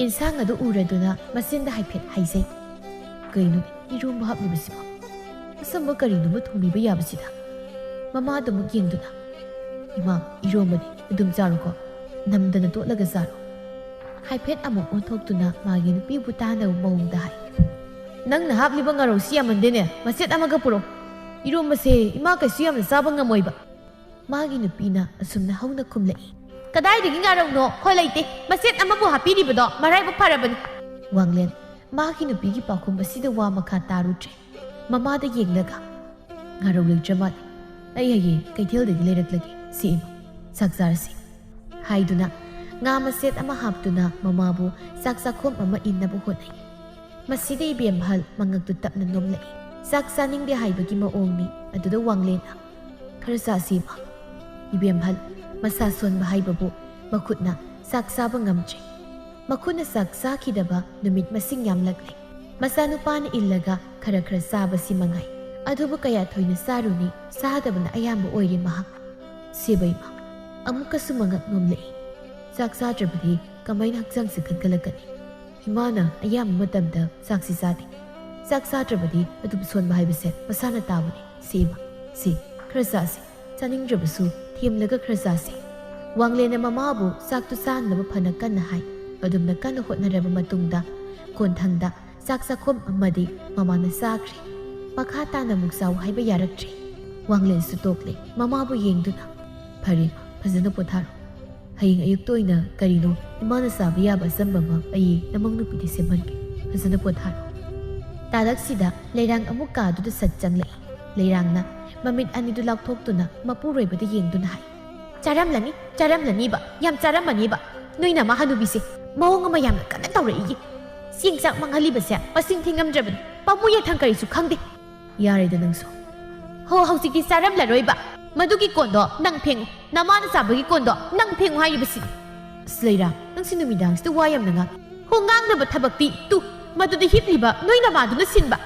ꯏꯟꯁꯥꯡ ꯑꯗꯨ ꯎꯔꯗꯨꯅ ꯃꯆꯤꯟꯗ ꯍꯥꯏꯐꯦꯠ ꯍꯥꯏꯖꯩ ꯀꯩꯅꯣꯅꯦ ꯏꯔꯣꯝꯕ ꯍꯥꯞꯂꯤꯕꯁꯤꯕꯣ ꯑꯁꯪꯕ ꯀꯔꯤꯅꯣꯃ ꯊꯣꯡꯕꯤꯕ ꯌꯥꯕꯁꯤꯗ ꯃꯃꯥꯗ ꯑꯃꯨꯛ ꯌꯦꯡꯗꯨꯅ ꯏꯃꯥ ꯏꯔꯣꯝꯕꯅꯤ ꯑꯗꯨꯝ ꯆꯥꯔꯣꯀꯣ ꯅꯝꯗꯅ ꯇꯣꯠꯂꯒ ꯆꯥꯔꯣ ꯍꯥꯏꯐꯦꯠ ꯑꯃꯨꯛ ꯑꯣꯟꯊꯣꯛꯇꯨꯅ ꯃꯥꯒꯤ ꯅꯨꯄꯤꯕꯨ ꯇꯥꯅꯕ ꯃꯑꯣꯡꯗ ꯍꯥꯏ ꯅꯪꯅ ꯍꯥꯞꯂꯤꯕ ꯉꯥꯔꯧꯁꯤ ꯌꯥꯝꯃꯟꯗꯦꯅꯦ ꯃꯆꯦꯠ ꯑꯃꯒ ꯄꯨꯔꯣ ꯏꯔꯣꯝꯕꯁꯦ ꯏꯃꯥ ꯀꯩꯁꯨ ꯌꯥꯝꯅ ꯆꯥꯕ ꯉꯝꯃꯣꯏꯕ ꯃꯥꯒꯤ ꯅꯨꯄꯤꯅ ꯑꯁꯨꯝꯅ ꯍꯧꯅ ꯈꯨꯝꯂꯛꯏ ꯀꯗꯥꯏꯗꯒꯤ ꯉꯥꯔꯧꯅꯣ ꯍꯣꯏ ꯂꯩꯇꯦ ꯃꯆꯦꯠ ꯑꯃꯕꯨ ꯍꯥꯞꯄꯤꯔꯤꯕꯗꯣ ꯃꯔꯥꯏꯕꯛ ꯐꯔꯕꯅꯤ ꯋꯥꯡꯂꯦꯟ ꯃꯥꯒꯤ ꯅꯨꯄꯤꯒꯤ ꯄꯥꯎꯈꯨꯝ ꯑꯁꯤꯗ ꯋꯥ ꯃꯈꯥ ꯇꯥꯔꯨꯗ꯭ꯔꯦ ꯃꯃꯥꯗ ꯌꯦꯡꯂꯒ ꯉꯥꯔꯧ ꯂꯩꯇ꯭ꯔ ꯃꯥꯜꯂꯦ ꯑꯩ ꯍꯌꯦꯡ ꯀꯩꯊꯦꯜꯗꯒꯤ ꯂꯩꯔꯛꯂꯒꯦ ꯁꯤ ꯏꯃꯥ ꯆꯥꯛ ꯆꯥꯔꯁꯤ ꯍꯥꯏꯗꯨꯅ ꯉꯥ ꯃꯆꯦꯠ ꯑꯃ ꯍꯥꯞꯇꯨꯅ ꯃꯃꯥꯕꯨ ꯆꯥꯛ ꯆꯥꯈꯣꯝ ꯑꯃ ꯏꯟꯅꯕ ꯍꯣꯠꯅꯩ ꯃꯁꯤꯗ ꯏꯕꯦꯝꯍꯜ ꯃꯉꯛꯇꯨ ꯇꯞꯅ ꯅꯣꯝꯂꯛꯏ ꯆꯥꯛ ꯆꯥꯅꯤꯡꯗꯦ ꯍꯥꯏꯕꯒꯤ ꯃꯑꯣꯡꯅꯤ ꯑꯗꯨꯗ ꯋꯥꯡꯂꯦꯟꯅ ꯈꯔ ꯆꯥꯁꯤ ꯏꯃꯥ 이뱀할 마사손 바하이바부 마쿠나 삭사바 ngamche 마쿠나 삭사키다바 누밋 마싱 얌락레 마사누파나 일라가 khara 사바 시망하이 아두부 kaya thoina saruni 사하다바나 ayamba oire mahak sibaima amukasu mangak nomlei saksadrabadi kamaina hakjang si khagalakani himana ayamba matamda saksi sadi saksadrabadi adum son bahaibase masana tabani sima si khara sasi chaningrabasu thiamlaga khara sasi wanglena mamabu saktu sanaba phana kanna hai adumna kanna hotnaraba matungda konthangda saksakhom amadi mamana sakri makha tana muksau haiba yarakri wanglen su tokle mamabu yengduna phari phajana potharo ꯍꯌꯦꯡ ꯑꯌꯨꯛꯇ ꯑꯣꯏꯅ ꯀꯔꯤꯅꯣ ꯏꯃꯥꯅ ꯆꯥꯕ ꯌꯥꯕ ꯑꯆꯝꯕ ꯑꯃ ꯑꯩ ꯅꯃꯪ ꯅꯨꯄꯤꯗ ꯁꯦꯝꯍꯟꯒꯦ ꯐꯖꯅ ꯄꯣꯊꯥꯔꯣ ꯇꯥꯂꯛꯁꯤꯗ ꯂꯩꯔꯥꯡ ꯑꯃꯨꯛ ꯀꯥꯗꯨꯗ ꯁꯠ ꯆꯪꯂꯛꯏ ꯂꯩꯔꯥꯡꯅ ꯃꯃꯤꯠ ꯑꯅꯤꯗꯨ ꯂꯥꯎꯊꯣꯛꯇꯨꯅ ꯃꯄꯨꯔꯣꯏꯕꯗ ꯌꯦꯡꯗꯨꯅ ꯍꯥꯏ ꯆꯥꯔꯝꯂꯅꯤꯕ ꯌꯥꯝ ꯆꯥꯔꯝꯃꯅꯤꯕ ꯅꯣꯏꯅ ꯍꯅꯨꯕꯤꯁꯦ ꯃꯑꯣꯡ ꯑꯃ ꯌꯥꯝꯅ ꯀꯟꯅ ꯇꯧꯔꯛꯏꯌꯦ ꯆꯦꯡ ꯆꯥꯛ ꯃꯥꯡꯍꯜꯂꯤꯕꯁꯦ ꯃꯁꯤꯡ ꯊꯤꯉꯝꯗ꯭ꯔꯕꯅꯤ ꯄꯥꯝꯃꯨ ꯌꯦꯊꯪ ꯀꯔꯤꯁꯨ ꯈꯪꯗꯦ ꯌꯥꯔꯦꯗ ꯅꯪꯁꯨ ꯍꯧꯖꯤꯛꯇꯤ ꯆꯥꯔꯝꯂꯔꯣꯏꯕ ꯃꯗꯨꯒꯤ ꯀꯣꯟꯗꯣ ꯅꯪ ꯐꯦꯡꯉꯨ ꯅꯃꯥꯅ ꯆꯥꯕꯒꯤ ꯀꯣꯟꯗो ꯅꯪ ꯐꯦꯡꯉꯨ ꯍꯥꯏꯔꯤꯕꯁꯤꯅꯤ ꯂꯩꯔꯥꯡ ꯅꯪꯁꯤ ꯅꯨꯃꯤꯗꯥꯡꯁꯤꯗ ꯋꯥ ꯌꯥꯝꯅ ꯉꯥꯡ ꯉꯥꯡꯅꯕ ꯊꯕꯛꯇꯤ ꯃꯗꯨꯗ ꯍꯤꯞꯂꯤꯕ ꯅꯣꯏ ꯅꯃꯥꯗꯨꯅ ꯁꯤꯟꯕ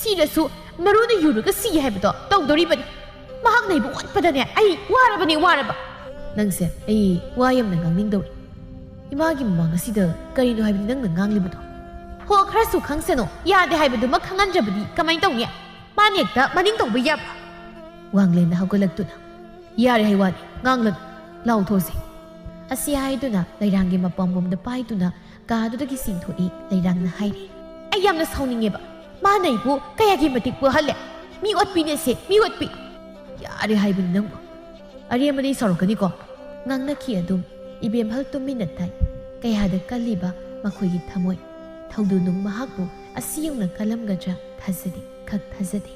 ꯁꯤꯔꯁꯨ ꯃꯔꯨꯅ ꯌꯨꯔꯒ ꯁꯤ ꯍꯥꯏꯕꯗꯣ ꯇꯧꯗꯣꯔꯤꯕꯅꯤ ꯃꯍꯥꯛꯅ ꯑꯩꯕꯨ ꯑꯣꯠꯄꯗꯅꯦ ꯑꯩ ꯋꯥꯔꯕ ꯅꯪꯁꯦ ꯑꯩ ꯋꯥ ꯌꯥꯝꯅ ꯉꯥꯡꯅꯤꯡꯗꯧꯔꯤ ꯏꯃꯥꯒꯤ ꯃꯃꯥꯡ ꯑꯁꯤꯗ ꯀꯔꯤꯅꯣ ꯍꯥꯏꯕꯗꯤ ꯅꯪꯅ ꯉꯥꯡꯂꯤꯕꯗꯣ ꯈꯔꯁꯨ ꯈꯪꯁꯅꯣ ꯌꯥꯗꯦ ꯍꯥꯏꯕꯗꯨꯃꯛ ꯈꯪꯍꯟꯗ꯭ꯔꯕꯗꯤ ꯀꯃꯥꯏꯅ ꯇꯧꯅꯤ ꯃꯥꯅ ꯍꯦꯛꯇ ꯃꯅꯤꯡ ꯇꯧꯕ ꯌꯥꯕ꯭ꯔꯥ ꯋꯥꯡꯂꯦꯟꯅ ꯍꯧꯒꯠꯂꯛꯇꯨꯅ ꯌꯥꯔꯦ ꯍꯩꯋꯥꯅꯤ ꯉꯥꯡꯂꯅꯨ ꯂꯥꯎꯊꯣꯛꯁꯤ ꯑꯁꯤ ꯍꯥꯏꯗꯨꯅ ꯂꯩꯔꯥꯡꯒꯤ ꯃꯄꯥꯝꯂꯣꯝꯗ ꯄꯥꯏꯗꯨꯅ ꯀꯥꯗꯨꯗꯒꯤ ꯆꯤꯡꯊꯣꯛꯏ ꯂꯩꯔꯥꯡꯅ ꯍꯥꯏꯔꯤ ꯑꯩ ꯌꯥꯝꯅ ꯁꯥꯎꯅꯤꯡꯉꯦꯕ ꯃꯥꯅ ꯑꯩꯕꯨ ꯀꯌꯥꯒꯤ ꯃꯇꯤꯛ ꯄꯣꯍꯜꯂꯦ ꯃꯤ ꯑꯣꯠꯄꯤꯅꯦꯁꯦ ꯃꯤ ꯑꯣꯠꯄꯤ ꯌꯥꯔꯦ ꯍꯥꯏꯕꯅꯤ ꯅꯪꯕꯨ ꯑꯔꯦꯝꯕꯗꯤ ꯁꯥꯎꯔꯛꯀꯅꯤꯀꯣ ꯉꯥꯡꯅꯈꯤ ꯑꯗꯨꯝ ꯏꯕꯦꯝꯍꯜ ꯇꯨꯃꯤꯟꯅ ꯇꯥꯏ ꯀꯌꯥꯗ ꯀꯜꯂꯤꯕ ꯃꯈꯣꯏꯒꯤ ꯊꯃꯣꯏ ꯊꯧꯗꯨꯅꯨꯡ ꯃꯍꯥꯛꯄꯨ ꯑꯁꯤ ꯌꯧꯅ ꯀꯜꯂꯝꯒꯗ꯭ꯔꯥ ꯊꯥꯖꯗꯦ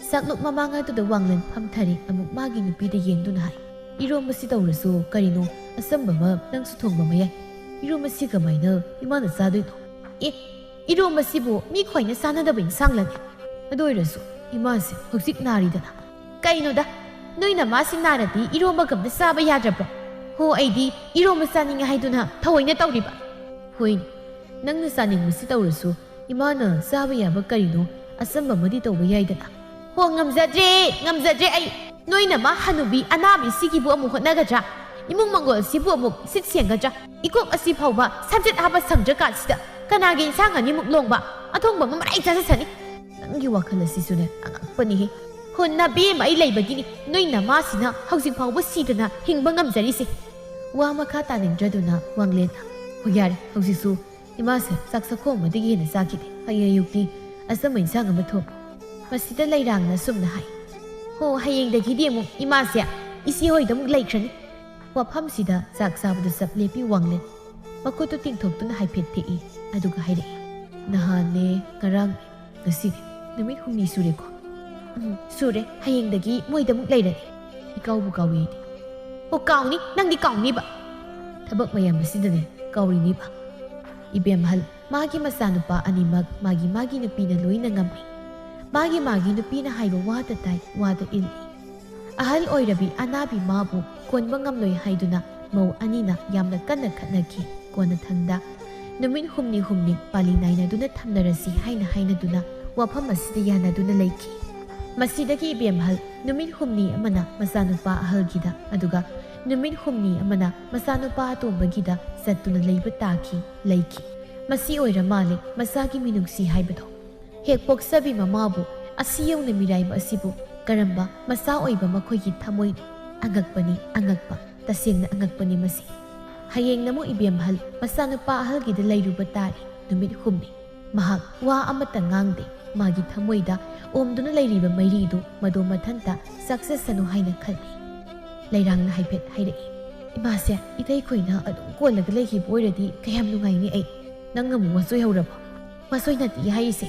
ꯆꯥꯛꯂꯨꯛ ꯃꯃꯥꯡ ꯑꯗꯨꯗ ꯋꯥꯡꯂꯦꯟ ꯐꯝꯊꯔꯤ ꯑꯃꯨꯛ ꯃꯥꯒꯤ ꯅꯨꯄꯤꯗ ꯌꯦꯡꯗꯨꯅ ꯍꯥꯏ ꯏꯔꯣꯝꯕꯁꯤ ꯇꯧꯔꯁꯨ ꯀꯔꯤꯅꯣ ꯑꯆꯝꯕ ꯑꯃ ꯅꯪꯁꯨ ꯊꯣꯡꯕ ꯑꯃ ꯌꯥꯏ ꯏꯔꯣꯝꯕꯁꯤ ꯀꯃꯥꯏꯅ ꯏꯃꯥꯅ ꯆꯥꯗꯣꯏꯅꯣ ꯏꯔꯣꯝꯕꯁꯤꯕꯨ ꯃꯤ ꯈꯣꯏꯅ ꯆꯥꯅꯗꯕ ꯏꯟꯁꯥꯡꯂꯅꯤ ꯑꯗꯨ ꯑꯣꯏꯔꯁꯨ ꯏꯃꯥꯁꯦ ꯍꯧꯖꯤꯛ ꯅꯥꯔꯤꯗꯅ ꯀꯩꯅꯣꯗ ꯅꯣꯏꯅ ꯃꯥꯁꯤ ꯅꯥꯔꯗꯤ ꯏꯔꯣꯝꯕ ꯒꯝꯅ ꯆꯥꯕ ꯌꯥꯗ꯭ꯔꯕ꯭ꯔꯣ ꯑꯩꯗꯤ ꯏꯔꯣꯝꯕ ꯆꯥꯅꯤꯡꯉꯦ ꯍꯥꯏꯗꯨꯅ ꯊꯑꯣꯏꯅ ꯇꯧꯔꯤꯕ ꯍꯣꯏꯅꯦ ꯅꯪꯅ ꯆꯥꯅꯤꯡꯕꯁꯤ ꯇꯧꯔꯁꯨ ꯏꯃꯥꯅ ꯆꯥꯕ ꯌꯥꯕ ꯀꯔꯤꯅꯣ ꯑꯆꯝꯕ ꯑꯃꯗꯤ ꯇꯧꯕ ꯌꯥꯏꯗꯅ ꯉꯝꯖꯗ꯭ꯔꯦ ꯑꯩ ꯅꯣꯏꯅ ꯃꯥ ꯍꯅꯨꯕꯤ ꯑꯅꯥꯕꯤ ꯁꯤꯒꯤꯕꯨ ꯑꯃꯨꯛ ꯍꯣꯠꯅꯒꯗ꯭ꯔꯥ ꯏꯃꯨꯡ ꯃꯪꯒꯣꯜꯁꯤꯕꯨ ꯑꯃꯨꯛ ꯁꯤꯠ ꯁꯦꯡꯒꯗ꯭ꯔꯥ ꯏꯀꯣꯛ ꯑꯁꯤ ꯐꯥꯎꯕ ꯁꯝꯆꯦꯠ ꯍꯥꯞꯄ ꯁꯪꯗ꯭ꯔꯀꯥꯟꯁꯤꯗ ꯀꯅꯥꯒꯤ ꯏꯟꯁꯥꯡ ꯑꯅꯤꯃꯨꯛ ꯂꯣꯡꯕ ꯑꯊꯣꯡꯕ ꯑꯃ ꯃꯔꯥꯏ ꯆꯥꯖꯁꯅꯤ ꯅꯪꯒꯤ ꯋꯥꯈꯜ ꯑꯁꯤꯁꯨꯅꯦ ꯑꯉꯛꯄꯅꯤꯍꯦ ꯅꯕꯤ ꯑꯃ ꯑꯩ ꯂꯩꯕꯒꯤꯅꯤ ꯅꯣꯏ ꯅꯃꯥꯁꯤꯅ ꯍꯧꯖꯤꯛ ꯐꯥꯎꯕ ꯁꯤꯗꯅ ꯍꯤꯡꯕ ꯉꯝꯖꯔꯤꯁꯦ ꯋꯥ ꯃꯈꯥ ꯇꯥꯅꯤꯡꯗ꯭ꯔꯗꯨꯅ ꯋꯥꯡꯂꯦꯟꯅ ꯌꯥꯔꯦ ꯍꯧꯖꯤꯛꯁꯨ ꯏꯃꯥꯁꯦ ꯆꯥꯛ ꯆꯥꯈꯣꯝ ꯑꯃꯗꯒꯤ ꯍꯦꯟꯅ ꯆꯥꯈꯤꯗꯦ ꯍꯌꯦꯡ ꯑꯌꯨꯛꯇꯤ ꯑꯆꯝꯕ ꯏꯟꯁꯥꯡ ꯑꯃ ꯊꯣꯡꯉꯨ ꯃꯁꯤꯗ ꯂꯩꯔꯥꯡꯅ ꯁꯨꯝꯅ ꯍꯥꯏ ꯍꯌꯦꯡꯗꯒꯤꯗꯤ ꯑꯃꯨꯛ ꯏꯃꯥꯁꯦ ꯏꯆꯦꯍꯣꯏꯗ ꯑꯃꯨꯛ ꯂꯩꯈ꯭ꯔꯅꯤ ꯋꯥꯐꯝꯁꯤꯗ ꯆꯥꯛ ꯆꯥꯕꯗ ꯆꯞ ꯂꯦꯞꯄꯤ ꯋꯥꯡꯂꯦꯟ ꯃꯈꯨꯠꯇꯨ ꯇꯤꯡꯊꯣꯛꯇꯨꯅ ꯍꯥꯏꯐꯦꯠ ꯊꯦꯛꯏ ꯑꯗꯨꯒ ꯍꯥꯏꯔꯛꯏ ꯅꯍꯥꯟꯅꯦ ꯉꯔꯥꯡ ꯉꯁꯤꯅꯦ ꯅꯨꯃꯤꯠ 6 ꯁꯨꯔꯦꯀꯣ ꯁꯨꯔꯦ ꯍꯌꯦꯡꯗꯒꯤ ꯃꯣꯏꯗ ꯑꯃꯨꯛ ꯂꯩꯔꯅꯤ ꯏꯀꯥꯎꯕꯨ ꯀꯥꯎꯏ ꯑꯩꯗꯤ ꯀꯥꯎꯅꯤ ꯅꯪꯗꯤ ꯀꯥꯎꯅꯤꯕ ꯊꯕꯛ ꯃꯌꯥꯝ ꯑꯁꯤꯗꯅꯦ ꯀꯥꯎꯔꯤꯅꯤꯕ ꯏꯕꯦꯝꯍꯜ ꯃꯥꯒꯤ ꯃꯆꯥꯅꯨꯄꯥ ꯑꯅꯤꯃꯛ ꯃꯥꯒꯤ ꯅꯨꯄꯤꯅ ꯂꯣꯏꯅ ꯉꯝꯃꯤ ꯃꯥꯒꯤ ꯅꯨꯄꯤꯅ ꯍꯥꯏꯕ ꯋꯥꯗ ꯇꯥꯏ ꯋꯥꯗ ꯏꯜꯂꯤ ꯑꯍꯜ ꯑꯣꯏꯔꯕꯤ ꯑꯅꯥꯕꯤ ꯃꯥꯕꯨ ꯀꯣꯟꯕ ꯉꯝꯂꯣꯏ ꯍꯥꯏꯗꯨꯅ ꯃꯧ ꯑꯅꯤꯅ ꯌꯥꯝꯅ ꯀꯟꯅ ꯈꯠꯅꯈꯤ ꯀꯣꯟꯅꯊꯪꯗ ꯅꯨꯃꯤꯠ ꯍꯨꯝꯅꯤ ꯄꯥꯂꯤ ꯅꯥꯏꯅꯗꯨꯅ ꯊꯝꯅꯔꯁꯤ ꯍꯥꯏꯅꯗꯨꯅ ꯋꯥꯐꯝ ꯑꯁꯤꯗ ꯌꯥꯅꯗꯨꯅ ꯂꯩꯈꯤ ꯃꯁꯤꯗꯒꯤ ꯏꯕꯦꯝꯍꯜ ꯅꯨꯃꯤꯠ 6 ꯑꯃꯅ ꯃꯆꯥꯅꯨꯄꯥ ꯑꯍꯜꯒꯤꯗ ꯑꯗꯨꯒ ꯅꯨꯃꯤꯠ 6 ꯑꯃꯅ ꯃꯆꯥꯅꯨꯄꯥ ꯑꯇꯣꯝꯕꯒꯤꯗ ꯆꯠꯇꯨꯅ ꯂꯩꯈꯤ ꯃꯁꯤ ꯑꯣꯏꯔ ꯃꯥꯜꯂꯦ ꯃꯆꯥꯒꯤ ꯃꯤꯅꯨꯡꯁꯤ ꯍꯥꯏꯕꯗꯣ ꯍꯦꯛ ꯄꯣꯛꯆꯕꯤ ꯃꯃꯥꯕꯨ ꯑꯁꯤ ꯌꯧꯅ ꯃꯤꯔꯥꯏꯕ ꯑꯁꯤꯕꯨ ꯀꯔꯝꯕ ꯃꯆꯥ ꯑꯣꯏꯕ ꯃꯈꯣꯏꯒꯤ ꯊꯃꯣꯏꯅꯣ ꯑꯉꯛꯄ ꯇꯁꯦꯡꯅ ꯑꯉꯛꯄꯅꯤ ꯃꯁꯤ ꯍꯌꯦꯡ ꯑꯃꯨꯛ ꯏꯕꯦꯝꯍꯜ ꯃꯆꯥꯅꯨꯄꯥ ꯑꯍꯜꯒꯤꯗ ꯂꯩꯔꯨꯕ ꯇꯥꯔꯤ ꯅꯨꯃꯤꯠ 6 ꯃꯍꯥꯛ ꯋꯥ ꯑꯃꯠꯇ ꯉꯥꯡꯗꯦ ꯃꯥꯒꯤ ꯊꯃꯣꯏꯗ ꯑꯣꯝꯗꯨꯅ ꯂꯩꯔꯤꯕ ꯃꯩꯔꯤꯗꯨ ꯃꯗꯣ ꯃꯊꯟꯇ ꯆꯥꯛꯆꯁꯅꯨ ꯍꯥꯏꯅ ꯈꯜꯂꯤ ꯂꯩꯔꯥꯡꯅ ꯍꯥꯏꯐꯦꯠ ꯍꯥꯏꯔꯛꯏ ꯏꯃꯥꯁꯦ ꯏꯇꯩ ꯈꯣꯏꯅ ꯑꯗꯨꯝ ꯀꯣꯜꯂꯒ ꯂꯩꯈꯤꯕ ꯑꯣꯏꯔꯗꯤ ꯀꯌꯥꯝ ꯅꯨꯡꯉꯥꯏꯅꯤ ꯑꯩ ꯅꯪ ꯑꯃꯨꯛ ꯋꯥꯁꯣꯏ ꯍꯧꯔꯕꯣ ꯋꯥꯁꯣꯏ ꯅꯠꯇꯦ ꯍꯥꯏꯔꯤꯁꯦ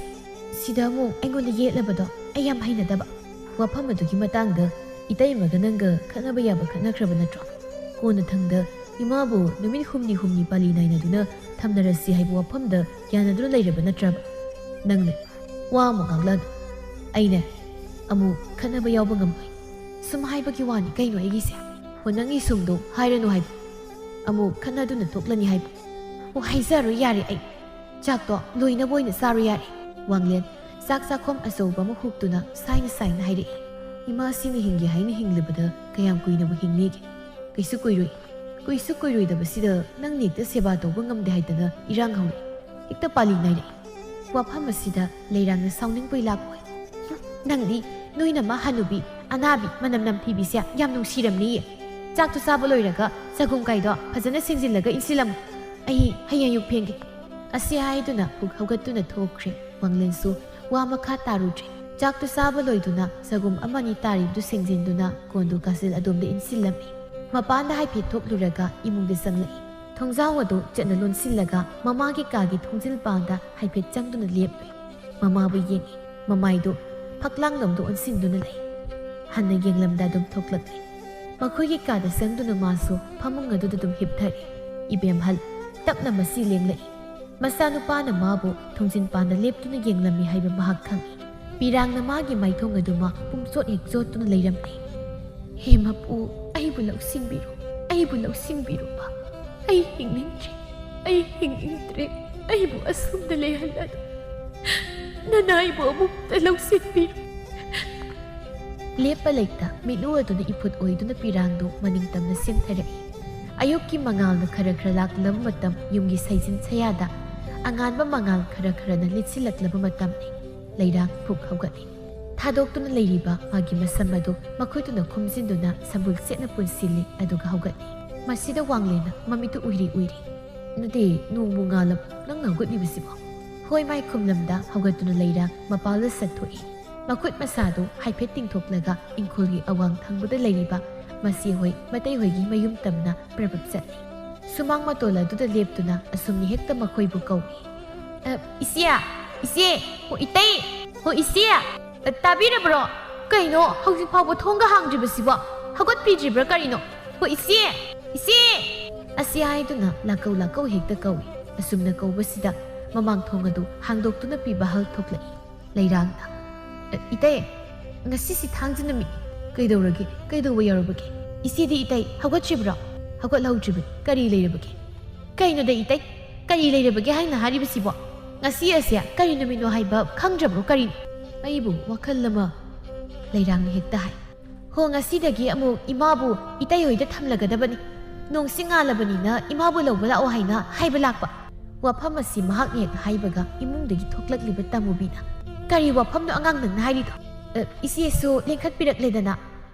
ꯁꯤꯗ ꯑꯃꯨꯛ ꯑꯩꯉꯣꯟꯗ ꯌꯦꯠꯂꯕꯗꯣ ꯑꯩ ꯌꯥꯝ ꯍꯩꯅꯗꯕ ꯋꯥꯐꯝ ꯑꯗꯨꯒꯤ ꯃꯇꯥꯡꯗ ꯏꯇꯩꯃꯒ ꯅꯪꯒ ꯈꯠꯅꯕ ꯌꯥꯕ ꯈꯠꯅꯈ꯭ꯔꯕ ꯅꯠꯇ꯭ꯔꯣ ꯀꯣꯟꯅꯊꯪꯗ ꯏꯃꯥꯕꯨ ꯅꯨꯃꯤꯠ 6 ꯄꯥꯂꯤ ナイナꯗꯨꯅ ꯊꯝꯅꯔꯁꯤ ꯍꯥꯏꯕ ꯋꯥꯐꯝꯗ ꯌꯥꯅꯗꯨꯅ ꯂꯩꯔꯕ ꯅꯠꯇ꯭ꯔꯕ ꯅꯪꯅꯦ ꯋꯥ ꯑꯃꯨꯛ ꯉꯥꯡꯂꯛꯑꯅꯨ ꯑꯩꯅꯦ ꯑꯃꯨꯛ ꯈꯠꯅꯕ ꯌꯥꯎꯕ ꯉꯝꯃꯣꯏ ꯁꯨꯝ ꯍꯥꯏꯕꯒꯤ ꯋꯥꯅꯤ ꯀꯩꯅꯣ ꯑꯩꯒꯤꯁꯦ ꯅꯪꯒꯤ ꯁꯨꯝꯗꯣ ꯍꯥꯏꯔꯅꯨ ꯍꯥꯏꯕ ꯑꯃꯨꯛ ꯈꯠꯅꯗꯨꯅ ꯊꯣꯛꯂꯅꯤ ꯍꯥꯏꯕ ꯍꯥꯏꯖꯔꯣ ꯌꯥꯔꯦ ꯑꯩ ꯆꯥꯛꯇꯣ ꯂꯣꯏꯅꯕ ꯑꯣꯏꯅ ꯆꯥꯔꯣ ꯌꯥꯔꯦ ꯋꯥꯡꯂꯦꯟ ꯆꯥꯛ ꯆꯥꯈꯣꯝ ꯑꯆꯧꯕ ꯑꯃ ꯍꯨꯛꯇꯨꯅ ꯁꯥꯏꯅ ꯍꯥꯏꯔꯛꯏ ꯏꯃꯥꯁꯤꯅ ꯍꯤꯡꯒꯦ ꯍꯥꯏꯅ ꯍꯤꯡꯂꯤꯕꯗ ꯀꯌꯥꯝ ꯀꯨꯏꯅꯕꯨ ꯍꯤꯡꯅꯤꯒꯦ ꯀꯩꯁꯨ ꯀꯨꯏꯔꯣꯏꯗꯕꯁꯤꯗ ꯅꯪꯅ ꯍꯦꯛꯇ ꯁꯦꯕꯥ ꯇꯧꯕ ꯉꯝꯗꯦ ꯍꯥꯏꯗꯅ ꯏꯔꯥꯡ ꯍꯧꯔꯛꯏ ꯍꯦꯛꯇ ꯄꯥꯂꯤ ꯅꯥꯏꯔꯛꯏ ꯋꯥꯐꯝ ꯑꯁꯤꯗ ꯂꯩꯔꯥꯡꯅ ꯁꯥꯎꯅꯤꯡꯕꯩ ꯂꯥꯛꯄꯣꯏ ꯅꯪꯗꯤ ꯅꯣꯏꯅ ꯃꯥ ꯍꯅꯨꯕꯤ ꯑꯅꯥꯕꯤ ꯃꯅꯝ ꯅꯝꯊꯤꯕꯤꯁꯦ ꯌꯥꯝ ꯅꯨꯡꯁꯤꯔꯝꯅꯤꯌꯦ ꯆꯥꯛꯇꯨ ꯆꯥꯕ ꯂꯣꯏꯔꯒ ꯆꯒꯨꯝ ꯀꯥꯏꯗꯣ ꯐꯖꯅ ꯁꯦꯡꯖꯤꯜꯂꯒ ꯏꯟꯁꯤꯜꯂꯝꯃꯨ ꯑꯩ ꯍꯌꯦꯡ ꯑꯌꯨꯛ ꯐꯦꯡꯒꯦ ꯑꯁꯤ ꯍꯥꯏꯗꯨꯅ ꯄꯨꯛ ꯍꯧꯒꯠꯇꯨꯅ ꯊꯣꯛꯈ꯭ꯔꯦ ꯋꯥꯡꯂꯦꯟꯁꯨ ꯋꯥ ꯃꯈꯥ ꯇꯥꯔꯨꯗ꯭ꯔꯦ ꯆꯥꯛꯇꯨ ꯆꯥꯕ ꯂꯣꯏꯗꯨꯅ ꯆꯒꯨꯝ 1-2 ꯇꯥꯔꯤꯕꯗꯨ ꯁꯦꯡꯖꯤꯟꯗꯨꯅ ꯀꯣꯟꯗꯨ ꯀꯥꯆꯤꯜ ꯑꯗꯣꯝꯗ ꯏꯟꯁꯤꯜꯂꯝꯃꯤ ꯃꯄꯥꯟꯗ ꯍꯥꯏꯐꯦꯠ ꯊꯣꯛꯂꯨꯔꯒ ꯏꯃꯨꯡꯗ ꯆꯪꯂꯛꯏ ꯊꯣꯡꯖꯥꯎ ꯑꯗꯨ ꯆꯠꯅ ꯂꯣꯟꯁꯤꯜꯂꯒ ꯃꯃꯥꯒꯤ ꯀꯥꯒꯤ ꯊꯣꯡꯖꯤꯜꯄꯥꯟꯗ ꯍꯥꯏꯐꯦꯠ ꯆꯪꯗꯨꯅ ꯂꯦꯞꯂꯨꯏ ꯃꯃꯥꯕꯨ ꯌꯦꯡꯉꯤ ꯃꯃꯥꯏꯗꯨ ꯐꯛꯂꯥꯡꯂꯣꯝꯗ ꯑꯣꯟꯁꯤꯟꯗꯨꯅ ꯂꯩ ꯍꯟꯅ ꯌꯦꯡꯂꯝꯗ ꯑꯗꯨꯝ ꯊꯣꯛꯂꯛꯂꯤ ꯃꯈꯣꯏꯒꯤ ꯀꯥꯗ ꯆꯪꯗꯨꯅ ꯃꯥꯁꯨ ꯐꯃꯨꯡ ꯑꯗꯨꯗ ꯑꯗꯨꯝ ꯍꯤꯞꯊꯔꯤ ꯏꯕꯦꯝꯍꯜ ꯇꯞꯅ ꯃꯁꯤ ꯂꯦꯡꯂꯛꯏ ꯃꯆꯥꯅꯨꯄꯥꯅ ꯃꯥꯕꯨ ꯊꯣꯡꯖꯤꯟꯄꯥꯟꯗ ꯂꯦꯞꯇꯨꯅ ꯌꯦꯡꯂꯝꯃꯤ ꯍꯥꯏꯕ ꯃꯍꯥꯛ ꯈꯪꯏ ꯄꯤꯔꯥꯡꯅ ꯃꯥꯒꯤ ꯃꯥꯏꯊꯣꯡ ꯑꯗꯨꯃ ꯄꯨꯡꯆꯣꯠ ꯍꯦꯛ ꯆꯣꯠꯇꯨꯅ ꯂꯩꯔꯝꯃꯤ ꯍꯦ ꯃꯄꯨ ꯑꯩꯕꯨ ꯂꯧꯁꯤꯟꯕꯤꯔꯨ ꯑꯩꯕꯨ ꯂꯧꯁꯤꯟꯕꯤꯔꯨꯕ ꯑꯩ ꯍꯤꯡꯅꯤꯡꯗ꯭ꯔꯦ ꯑꯩꯕꯨ ꯑꯁꯨꯝꯅ ꯂꯩꯍꯜꯂꯗ ꯅꯅꯥꯏꯕꯨ ꯑꯃꯨꯛꯇ ꯂꯧꯁꯤꯟꯕꯤꯔꯨ ꯂꯦꯞꯄ ꯂꯩꯇ ꯃꯤꯠꯂꯨ ꯑꯗꯨꯅ ꯏꯐꯨꯠ ꯑꯣꯏꯗꯨꯅ ꯄꯤꯔꯥꯡꯗꯨ ꯃꯅꯤꯡ ꯇꯝꯅ ꯆꯦꯟꯊꯔꯛꯏ ꯑꯌꯨꯛꯀꯤ ꯃꯉꯥꯜꯅ ꯈꯔ ꯂꯥꯛꯂꯕ ꯃꯇꯝ ꯌꯨꯝꯒꯤ ꯁꯩꯖꯤꯟ ꯁꯌꯥꯗ ꯑꯉꯥꯟꯕ ꯃꯉꯥꯜ ꯈꯔꯅ ꯂꯤꯠꯁꯤꯜꯂꯛꯂꯕ ꯃꯇꯝꯅꯤ ꯂꯩꯔꯥꯡ ꯐꯨꯛ ꯍꯧꯒꯠꯂꯤ ꯊꯥꯗꯣꯛꯇꯨꯅ ꯂꯩꯔꯤꯕ ꯃꯥꯒꯤ ꯃꯁꯝ ꯑꯗꯨ ꯃꯈꯨꯠꯇꯨꯅ ꯈꯨꯝꯖꯤꯟꯗꯨꯅ ꯁꯝꯕꯨꯜ ꯆꯦꯠꯅ ꯄꯨꯟꯁꯤꯜꯂꯤ ꯑꯗꯨꯒ ꯍꯧꯒꯠꯂꯤ ꯃꯁꯤꯗ ꯋꯥꯡꯂꯦꯅ ꯃꯃꯤꯠꯇꯨ ꯎꯏꯔꯤ ꯅꯠꯇꯦ ꯅꯣꯡꯕꯨ ꯉꯥꯜꯂꯕ ꯅꯪꯅ ꯍꯧꯒꯠꯂꯤꯕꯁꯤꯕꯣ ꯍꯣꯏ ꯃꯥꯏ ꯈꯨꯝꯂꯝꯗ ꯍꯧꯒꯠꯇꯨꯅ ꯂꯩꯔꯥꯡ ꯃꯄꯥꯜꯗ ꯆꯠꯊꯣꯛꯏ ꯃꯈꯨꯠ ꯃꯁꯥꯗꯨ ꯍꯥꯏꯐꯦꯠ ꯇꯤꯡꯊꯣꯛꯂꯒ ꯏꯪꯈꯣꯜꯒꯤ ꯑꯋꯥꯡ ꯊꯪꯕꯗ ꯂꯩꯔꯤꯕ ꯃꯁꯤ ꯍꯣꯏ ꯃꯇꯩ ꯍꯣꯏꯒꯤ ꯃꯌꯨꯝ ꯇꯝꯅ ꯄ꯭ꯔꯕꯞ ꯆꯠꯂꯤ ꯁꯨꯃꯥꯡ ꯃꯇꯣꯜ ꯑꯗꯨꯗ ꯂꯦꯞꯇꯨꯅ ꯑꯁꯨꯝꯅ ꯍꯦꯛꯇ ꯃꯈꯣꯏꯕꯨ ꯀꯧꯏ ꯏꯆꯦ ꯍꯣ ꯏꯇꯩ ꯍꯣ ꯏꯆꯦ ꯇꯥꯕꯤꯔꯕ꯭ꯔꯣ ꯀꯩꯅꯣ ꯍꯧꯖꯤꯛ ꯐꯥꯎꯕ ꯊꯣꯡꯒ ꯍꯥꯡꯗ꯭ꯔꯤꯕꯁꯤꯕꯣ ꯍꯧꯒꯠꯄꯤꯗ꯭ꯔꯤꯕ꯭ꯔꯥ ꯀꯔꯤꯅꯣ ꯍꯣ ꯏꯆꯦ ꯑꯁꯤ ꯍꯥꯏꯗꯨꯅ ꯂꯥꯛꯀꯧ ꯍꯦꯛꯇ ꯀꯧꯏ ꯑꯁꯨꯝꯅ ꯀꯧꯕꯁꯤꯗ ꯃꯃꯥꯡ ꯊꯣꯡ ꯑꯗꯨ ꯍꯥꯡꯗꯣꯛꯇꯨꯅ ꯄꯤꯕ ꯍꯜ ꯊꯣꯛꯂꯛꯏ ꯂꯩꯔꯥꯡꯅ ꯏꯇꯩ ꯉꯁꯤꯁꯤ ꯊꯥꯡꯖ ꯅꯨꯃꯤꯠ ꯀꯩꯗꯧꯕ ꯌꯥꯎꯔꯕꯒꯦ ꯏꯆꯦꯗꯤ ꯏꯇꯩ ꯍꯧꯒꯠꯇ꯭ꯔꯤꯕ꯭ꯔꯣ ꯍꯧꯒꯠꯍꯧꯗ꯭ꯔꯤꯕꯅꯤ ꯀꯔꯤ ꯂꯩꯔꯕꯒꯦ ꯀꯩꯅꯣꯗ 이때 ꯀꯔꯤ ꯂꯩꯔꯕꯒꯦ 하이나 하리ꯕꯁꯤꯕꯣ ngasi ꯑꯁꯦ ꯀꯔꯤ ꯅꯨꯃꯤꯠꯅꯣ ꯍꯥꯏꯕ ꯈꯪꯗ꯭ꯔꯕ꯭ꯔꯣ ꯀꯔꯤꯅꯣ ꯑꯩꯕꯨ ꯋꯥꯈꯜ ꯑꯃ ꯂꯩꯔꯥꯡꯅ ꯍꯦꯛꯇ ꯍꯥꯏ ꯍꯣ ngasiꯗꯒꯤ ꯑꯃꯨꯛ 이마ꯕꯨ 이따이 ꯍꯣꯏꯗ ꯊꯝꯂꯒꯗꯕꯅꯤ ꯅꯣꯡꯁꯤ ꯉꯥꯜꯂꯕꯅꯤꯅ 이마ꯕꯨ ꯂꯧꯕ ꯂꯥꯛꯑꯣ 하이나 ꯍꯥꯏꯕ ꯂꯥꯛꯄ ꯋꯥꯐꯝ ꯑꯁꯤ ꯃꯍꯥꯛ ꯍꯦꯛ ꯍꯥꯏꯕꯒ ꯏꯃꯨꯡꯗꯒꯤ ꯊꯣꯛꯂꯛꯂꯤꯕ ꯇꯥꯃꯨꯕꯤꯅ ꯀꯔꯤ ꯋꯥꯐꯝꯅꯣ ꯑꯉꯥꯡ ꯅꯪꯅ ꯍꯥꯏꯔꯤꯗꯣ 이씨ꯁꯨ ꯂꯦꯡꯈꯠꯄꯤꯔꯛꯂꯦꯗꯅ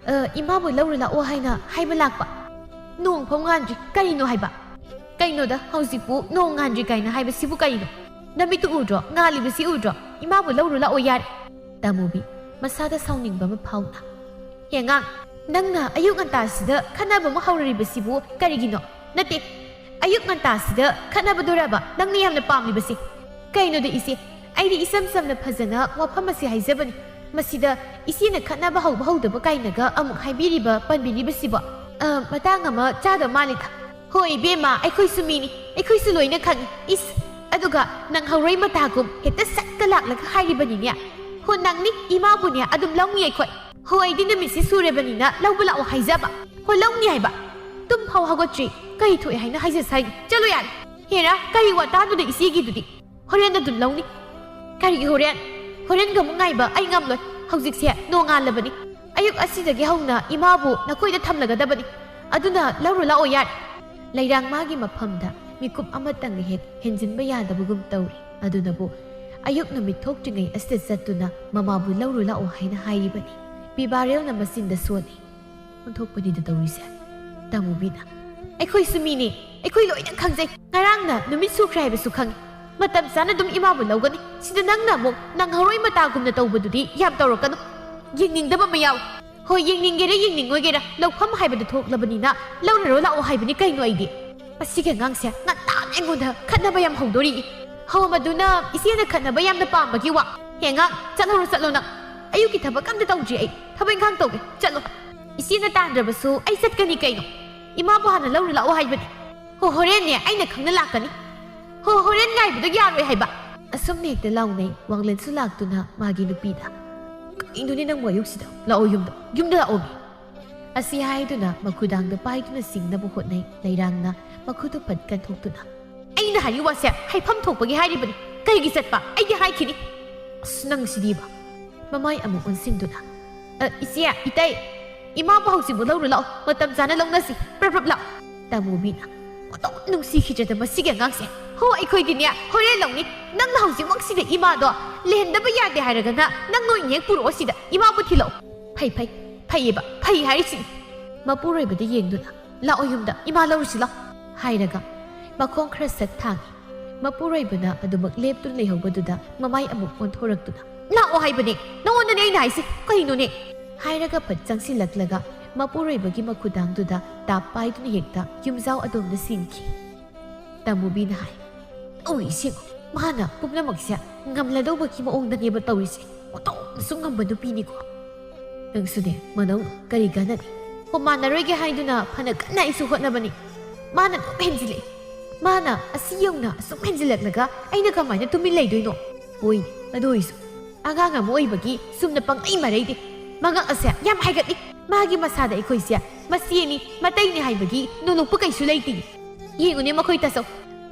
이마ꯕꯨ ꯂꯧꯔ ꯂꯥꯛꯑꯣ 하이나 ꯍꯥꯏꯕ ꯂꯥꯛꯄ ꯅꯣꯡ ꯐꯥꯎ ꯉꯥꯟꯗ꯭ꯔꯤ ꯀꯔꯤꯅꯣ ꯍꯥꯏꯕ ꯀꯩꯅꯣꯗ ꯍꯧꯖꯤꯛꯄꯨ ꯅꯣꯡ ꯉꯥꯟꯗ꯭ꯔꯤ ꯀꯥꯏꯅ ꯍꯥꯏꯕꯁꯤꯕꯨ ꯀꯔꯤꯅꯣ ꯅꯃꯤꯠꯇꯨ ꯎꯗ꯭ꯔꯣ ꯉꯥꯜꯂꯤꯕꯁꯤ ꯎꯗ꯭ꯔꯣ 이마ꯕꯨ ꯂꯧꯔꯨ ꯂꯥꯛꯑꯣ ꯌꯥꯔꯦ ꯇꯥꯃꯨꯕꯤ ꯃꯁꯥꯗ ꯁꯥꯎꯅꯤꯡꯕ ꯑꯃ ꯐꯥꯎꯅ ꯍꯦꯉꯥꯡ ꯅꯪꯅ ꯑꯌꯨꯛ ꯉꯟꯇꯥꯁꯤꯗ ꯈꯠꯅꯕ ꯑꯃ ꯍꯧꯔꯤꯕꯁꯤꯕꯨ ꯀꯔꯤꯒꯤꯅꯣ ꯅꯠꯇꯦ ꯑꯌꯨꯛ ꯉꯟꯇꯥꯁꯤꯗ ꯈꯠꯅꯕꯗꯨꯔꯕ ꯅꯪꯅ ꯌꯥꯝꯅ ꯄꯥꯝꯂꯤꯕꯁꯤ ꯀꯩꯅꯣꯗ ꯏꯆꯦ ꯑꯩꯗꯤ ꯏꯁꯝ ꯁꯝꯅ ꯐꯖꯅ ꯋꯥꯐꯝ ꯑꯁꯤ ꯍꯥꯏꯖꯕꯅꯤ ꯃꯁꯤꯗ ꯏꯆꯦꯅ ꯈꯠꯅꯕ ꯍꯧꯕ ꯍꯧꯗꯕ ꯀꯥꯏꯅꯒ ꯑꯃꯨꯛ ꯍꯥꯏꯕꯤꯔꯤꯕ ꯄꯟꯕꯤꯔꯤꯕꯁꯤꯕꯣ ꯃꯇꯥꯡ ꯑꯃ ꯆꯥꯗ ꯃꯥꯜꯂꯤꯗ ꯍꯣꯏ ꯏꯕꯦꯝꯃ ꯑꯩꯈꯣꯏꯁꯨ ꯃꯤꯅꯤ ꯑꯩꯈꯣꯏꯁꯨ ꯂꯣꯏꯅ ꯈꯪꯉꯤ ꯏꯁ ꯑꯗꯨꯒ ꯅꯪ ꯍꯧꯔꯩ ꯃꯇꯥꯒꯨꯝ ꯍꯦꯛꯇ ꯁꯠꯀ ꯂꯥꯛꯂꯒ ꯍꯥꯏꯔꯤꯕꯅꯤꯅꯦ ꯍꯣ ꯅꯪꯅꯤ ꯏꯃꯥꯕꯨꯅꯦ ꯑꯗꯨꯝ ꯂꯧꯅꯤ ꯑꯩꯈꯣꯏ ꯍꯣ ꯑꯩꯗꯤ ꯅꯨꯃꯤꯠꯁꯤ ꯁꯨꯔꯕꯅꯤꯅ ꯂꯧꯕ ꯂꯥꯛꯑꯣ ꯍꯥꯏꯖꯕ ꯍꯣ ꯂꯧꯅꯤ ꯍꯥꯏꯕ ꯇꯨꯝ ꯐꯥꯎ ꯍꯧꯒꯠꯇ꯭ꯔꯤ ꯀꯔꯤ ꯊꯣꯛꯑꯦ ꯍꯥꯏꯅ ꯍꯥꯏꯖꯁꯥꯏ ꯆꯠꯂꯣ ꯌꯥꯔꯦ ꯍꯦꯔꯥ ꯀꯔꯤ ꯋꯥꯇꯥꯗꯨꯗ ꯏꯆꯦꯒꯤꯗꯨꯗꯤ ꯍꯣꯔꯦꯟ ꯑꯗꯨꯝ ꯂꯧꯅꯤ ꯀꯔꯤꯒꯤ ꯍꯣꯔꯦꯟꯒ ꯑꯃꯨꯛ ꯉꯥꯏꯕ ꯑꯩ ꯉꯝꯂꯣꯏ ꯍꯧꯖꯤꯛꯁꯦ ꯅꯣꯡꯉꯥꯜꯂꯕꯅꯤ ꯑꯌꯨꯛ ꯑꯁꯤꯗꯒꯤ ꯍꯧꯅ ꯏꯃꯥꯕꯨ ꯅꯈꯣꯏꯗ ꯊꯝꯂꯒꯗꯕꯅꯤ ꯑꯗꯨꯅ ꯂꯧꯔꯨ ꯂꯥꯛꯑꯣ ꯌꯥꯔꯦ ꯂꯩꯔꯥꯡ ꯃꯥꯒꯤ ꯃꯐꯝꯗ ꯃꯤꯀꯨꯞ ꯑꯃꯇꯪ ꯍꯦꯛ ꯍꯦꯟꯖꯤꯟꯕ ꯌꯥꯗꯕꯒꯨꯝ ꯇꯧꯔꯤ ꯑꯗꯨꯅꯕꯨ ꯑꯌꯨꯛ ꯅꯨꯃꯤꯠ ꯊꯣꯛꯇ꯭ꯔꯤꯉꯩ ꯑꯁꯤꯗ ꯆꯠꯇꯨꯅ ꯃꯃꯥꯕꯨ ꯂꯧꯔꯨ ꯂꯥꯛꯑꯣ ꯍꯥꯏꯅ ꯍꯥꯏꯔꯤꯕꯅꯤ ꯄꯤꯕꯥꯔꯦꯜꯅ ꯃꯆꯤꯟꯗ ꯁꯣꯜꯂꯤ ꯑꯣꯟꯊꯣꯛꯄꯅꯤꯗ ꯇꯧꯔꯤꯁꯦ ꯇꯥꯃꯨꯕꯤꯅ ꯑꯩꯈꯣꯏꯁꯨ ꯃꯤꯅꯤ ꯑꯩꯈꯣꯏ ꯂꯣꯏꯅ ꯈꯪꯖꯩ ꯉꯔꯥꯡꯅ ꯅꯨꯃꯤꯠ ꯁꯨꯈ꯭ꯔꯦ ꯍꯥꯏꯕꯁꯨ ꯈꯪꯉꯤ ꯃꯇꯝ ꯆꯥꯅ ꯑꯗꯨꯝ ꯏꯃꯥꯕꯨ ꯂꯧꯒꯅꯤ ꯁꯤꯗ ꯅꯪꯅ ꯑꯃꯨꯛ ꯅꯪꯍꯧꯔꯣꯏ ꯃꯇꯥꯒꯨꯝꯅ ꯇꯧꯕꯗꯨꯗꯤ ꯌꯥꯝ ꯇꯧꯔꯛꯀꯅꯨ ꯌꯦꯡꯅꯤꯡꯗꯕ ꯑꯃ ꯌꯥꯎꯏ ꯍꯣꯏ ꯌꯦꯡꯅꯤꯡꯒꯦꯔꯥ ꯌꯦꯡꯅꯤꯡꯉꯣꯏꯒꯦꯔꯥ ꯂꯧꯐꯝ ꯍꯥꯏꯕꯗꯨ ꯊꯣꯛꯂꯕꯅꯤꯅ ꯂꯧꯔꯔꯣ ꯂꯥꯛꯑꯣ ꯍꯥꯏꯕꯅꯤ ꯀꯩꯅꯣ ꯑꯩꯗꯤ ꯃꯁꯤꯒꯤ ꯑꯉꯥꯡꯁꯦ ꯉꯟꯇꯥꯅ ꯑꯩꯉꯣꯟꯗ ꯈꯠꯅꯕ ꯌꯥꯝ ꯍꯧꯗꯣꯔꯤ ꯍꯣ ꯃꯗꯨꯅ ꯏꯆꯦꯅ ꯈꯠꯅꯕ ꯌꯥꯝꯅ ꯄꯥꯝꯕꯒꯤ ꯋꯥ ꯍꯦꯉꯥꯡ ꯆꯠꯂꯣ ꯅꯪ ꯑꯌꯨꯛꯀꯤ ꯊꯕꯛ ꯑꯝꯇ ꯇꯧꯗ꯭ꯔꯤ ꯑꯩ ꯊꯕꯛ ꯏꯪꯈꯥꯡ ꯇꯧꯒꯦ ꯆꯠꯂꯣ ꯏꯆꯦꯅ ꯇꯥꯟꯗ꯭ꯔꯕꯁꯨ ꯑꯩ ꯆꯠꯀꯅꯤ ꯀꯩꯅꯣ ꯏꯃꯥꯕꯨ ꯍꯥꯟꯅ ꯂꯧꯔꯨ ꯂꯥꯛꯑꯣ ꯍꯥꯏꯕꯅꯤ ꯍꯣ ꯍꯣꯔꯦꯟꯅꯦ ꯑꯩꯅ ꯈꯪꯅ ꯂꯥꯛꯀꯅꯤ ꯍꯣ ꯍꯣꯔꯦꯟ ꯉꯥꯏꯕꯗꯣ ꯌꯥꯔꯣꯏ ꯍꯥꯏꯕ ꯑꯁꯨꯝꯅ ꯍꯦꯛꯇ ꯂꯥꯎꯅꯩ ꯋꯥꯡꯂꯦꯟꯁꯨ ꯂꯥꯛꯇꯨꯅ ꯃꯥꯒꯤ ꯅꯨꯄꯤꯗ ꯀꯩꯅꯣꯅꯦ ꯅꯪꯕꯨ ꯑꯌꯨꯛꯁꯤꯗ ꯂꯥꯛꯑꯣ ꯌꯨꯝꯗ ꯂꯥꯛꯑꯣ ꯑꯁꯤ ꯍꯥꯏꯗꯨꯅ ꯃꯈꯨꯗꯥꯡꯗ ꯄꯥꯏꯗꯨꯅ ꯆꯤꯡꯅꯕ ꯍꯣꯠꯅꯩ ꯂꯩꯔꯥꯡꯅ ꯃꯈꯨꯗꯨ ꯐꯠ ꯀꯟꯊꯣꯛꯇꯨꯅ ꯑꯩꯅ ꯍꯥꯏꯔꯤ ꯋꯥꯁꯦ ꯍꯥꯏꯐꯝ ꯊꯣꯛꯄꯒꯤ ꯍꯥꯏꯔꯤꯕꯅꯤ ꯀꯩꯒꯤ ꯆꯠꯄ ꯑꯩꯗꯤ ꯍꯥꯏꯈꯤꯅꯤ ꯑꯁ ꯅꯪꯁꯤꯗꯤꯕ ꯃꯃꯥꯏ ꯑꯃꯨꯛ ꯑꯣꯟꯁꯤꯟꯗꯨꯅ ꯏꯆꯦ 이따이 이마부 ꯍꯧꯖꯤꯛꯕꯨ ꯂꯧꯔꯨ ꯂꯥꯛꯑꯣ ꯃꯇꯝ ꯆꯥꯅ ꯂꯧꯅꯁꯤ ꯄ꯭ꯔꯞ ꯂꯥꯛꯑꯣ ꯇꯥꯃꯨꯕꯤꯅ ꯑꯣꯇꯣꯛ ꯅꯨꯡꯁꯤꯈꯤꯗ꯭ꯔꯗ ꯃꯁꯤꯒꯤ ꯑꯉꯥꯡꯁꯦ ꯍꯣ ꯑꯩꯈꯣꯏꯗꯤꯅꯦ ꯍꯣꯔꯦꯟ ꯂꯧꯅꯤ ꯅꯪꯅ ꯍꯧꯖꯤꯛꯃꯛ ꯁꯤꯗ ꯏꯃꯥꯗꯣ ꯂꯩꯍꯟꯗꯕ ꯌꯥꯗꯦ ꯍꯥꯏꯔꯒꯅ ꯅꯪ ꯅꯣꯏꯅ ꯍꯦꯛ ꯄꯨꯔꯛꯑꯣ ꯁꯤꯗ 이마부 ꯊꯤꯜꯂꯛꯑꯣ ꯐꯩꯌꯦꯕ ꯐꯩ ꯍꯥꯏꯔꯤꯁꯤꯅꯤ ꯃꯄꯨꯔꯣꯏꯕꯗ ꯌꯦꯡꯗꯨꯅ ꯂꯥꯛꯑꯣ ꯌꯨꯝꯗ ꯏꯃꯥ ꯂꯧꯔꯨꯁꯤ ꯂꯥꯛꯑꯣ ꯍꯥꯏꯔꯒ ꯃꯈꯣꯡ ꯈꯔ ꯁꯠ ꯊꯥꯡꯉꯤ ꯃꯄꯨꯔꯣꯏꯕꯅ ꯑꯗꯨꯃꯛ ꯂꯦꯞꯇꯨꯅ ꯂꯩꯍꯧꯕꯗꯨꯗ ꯃꯃꯥꯏ ꯑꯃꯨꯛ ꯑꯣꯟꯊꯣꯔꯛꯇꯨꯅ ꯂꯥꯛꯑꯣ ꯍꯥꯏꯕꯅꯦ ꯅꯉꯣꯟꯗꯅꯦ ꯑꯩꯅ ꯍꯥꯏꯁꯤ ꯀꯩꯅꯣꯅꯦ ꯍꯥꯏꯔꯒ ꯐꯠ ꯆꯪꯁꯤꯜꯂꯛꯂꯒ ꯃꯄꯨꯔꯣꯏꯕꯒꯤ ꯃꯈꯨꯗꯥꯡꯗꯨꯗ ꯇꯥꯞ ꯄꯥꯏꯗꯨꯅ ꯍꯦꯛꯇ ꯌꯨꯝꯖꯥꯎ ꯑꯗꯣꯝꯗ ꯁꯤꯟꯈꯤ꯫ ꯇꯃꯨꯕꯤꯅ ꯍꯥꯏ, ꯇꯧꯔꯤꯁꯤꯡ ꯃꯥꯅ ꯄꯨꯝꯅꯃꯛꯁꯦ ꯉꯝꯂꯗꯧꯕꯒꯤ ꯃꯑꯣꯡꯗꯅꯦꯕ ꯇꯧꯔꯤꯁꯦ, ꯑꯣꯟꯊꯣꯛꯅꯁꯨ ꯉꯝꯕ ꯅꯨꯄꯤꯅꯤꯀꯣ꯫ ꯅꯪꯁꯨꯅꯦ ꯃꯅꯧ ꯀꯔꯤ ꯀꯥꯟꯅꯅꯤ? ꯍꯣ ꯃꯥꯟꯅꯔꯣꯏꯒꯦ ꯍꯥꯏꯗꯨꯅ ꯐꯅ ꯀꯟꯅ ꯑꯩꯁꯨ ꯍꯣꯠꯅꯕꯅꯤ, ꯃꯥꯅ ꯑꯗꯨꯝ ꯍꯦꯟꯖꯤꯜꯂꯛꯏ꯫ ꯃꯥꯅ ꯑꯁꯤ ꯌꯧꯅ ꯑꯁꯨꯝ ꯍꯦꯟꯖꯤꯜꯂꯛꯂꯒ ꯑꯩꯅ ꯀꯃꯥꯏꯅ ꯇꯨꯃꯤꯟ ꯂꯩꯗꯣꯏꯅꯣ? ꯍꯣꯏꯅꯦ ꯑꯗꯨ ꯑꯣꯏꯁꯨ ꯑꯉꯥꯡ ꯑꯃ ꯑꯣꯏꯕꯒꯤ ꯁꯨꯝꯅ ꯄꯪꯂꯩ ꯃꯔꯩꯗꯦ꯫ ꯃꯉꯛ ꯑꯁꯦ ꯌꯥꯝ ꯍꯥꯏꯒꯠꯂꯤ꯫ ꯃꯥꯒꯤ ꯃꯁꯥꯗ ꯑꯩꯈꯣꯏꯁꯦ ꯃꯆꯦꯅꯤ ꯃꯇꯩꯅꯤ ꯍꯥꯏꯕꯒꯤ ꯅꯣꯂꯨꯛꯄ ꯀꯩꯁꯨ ꯂꯩꯇꯦ꯫ ꯌꯦꯡꯉꯨꯅꯦ ꯃꯈꯣꯏ ꯇꯥꯆꯧ,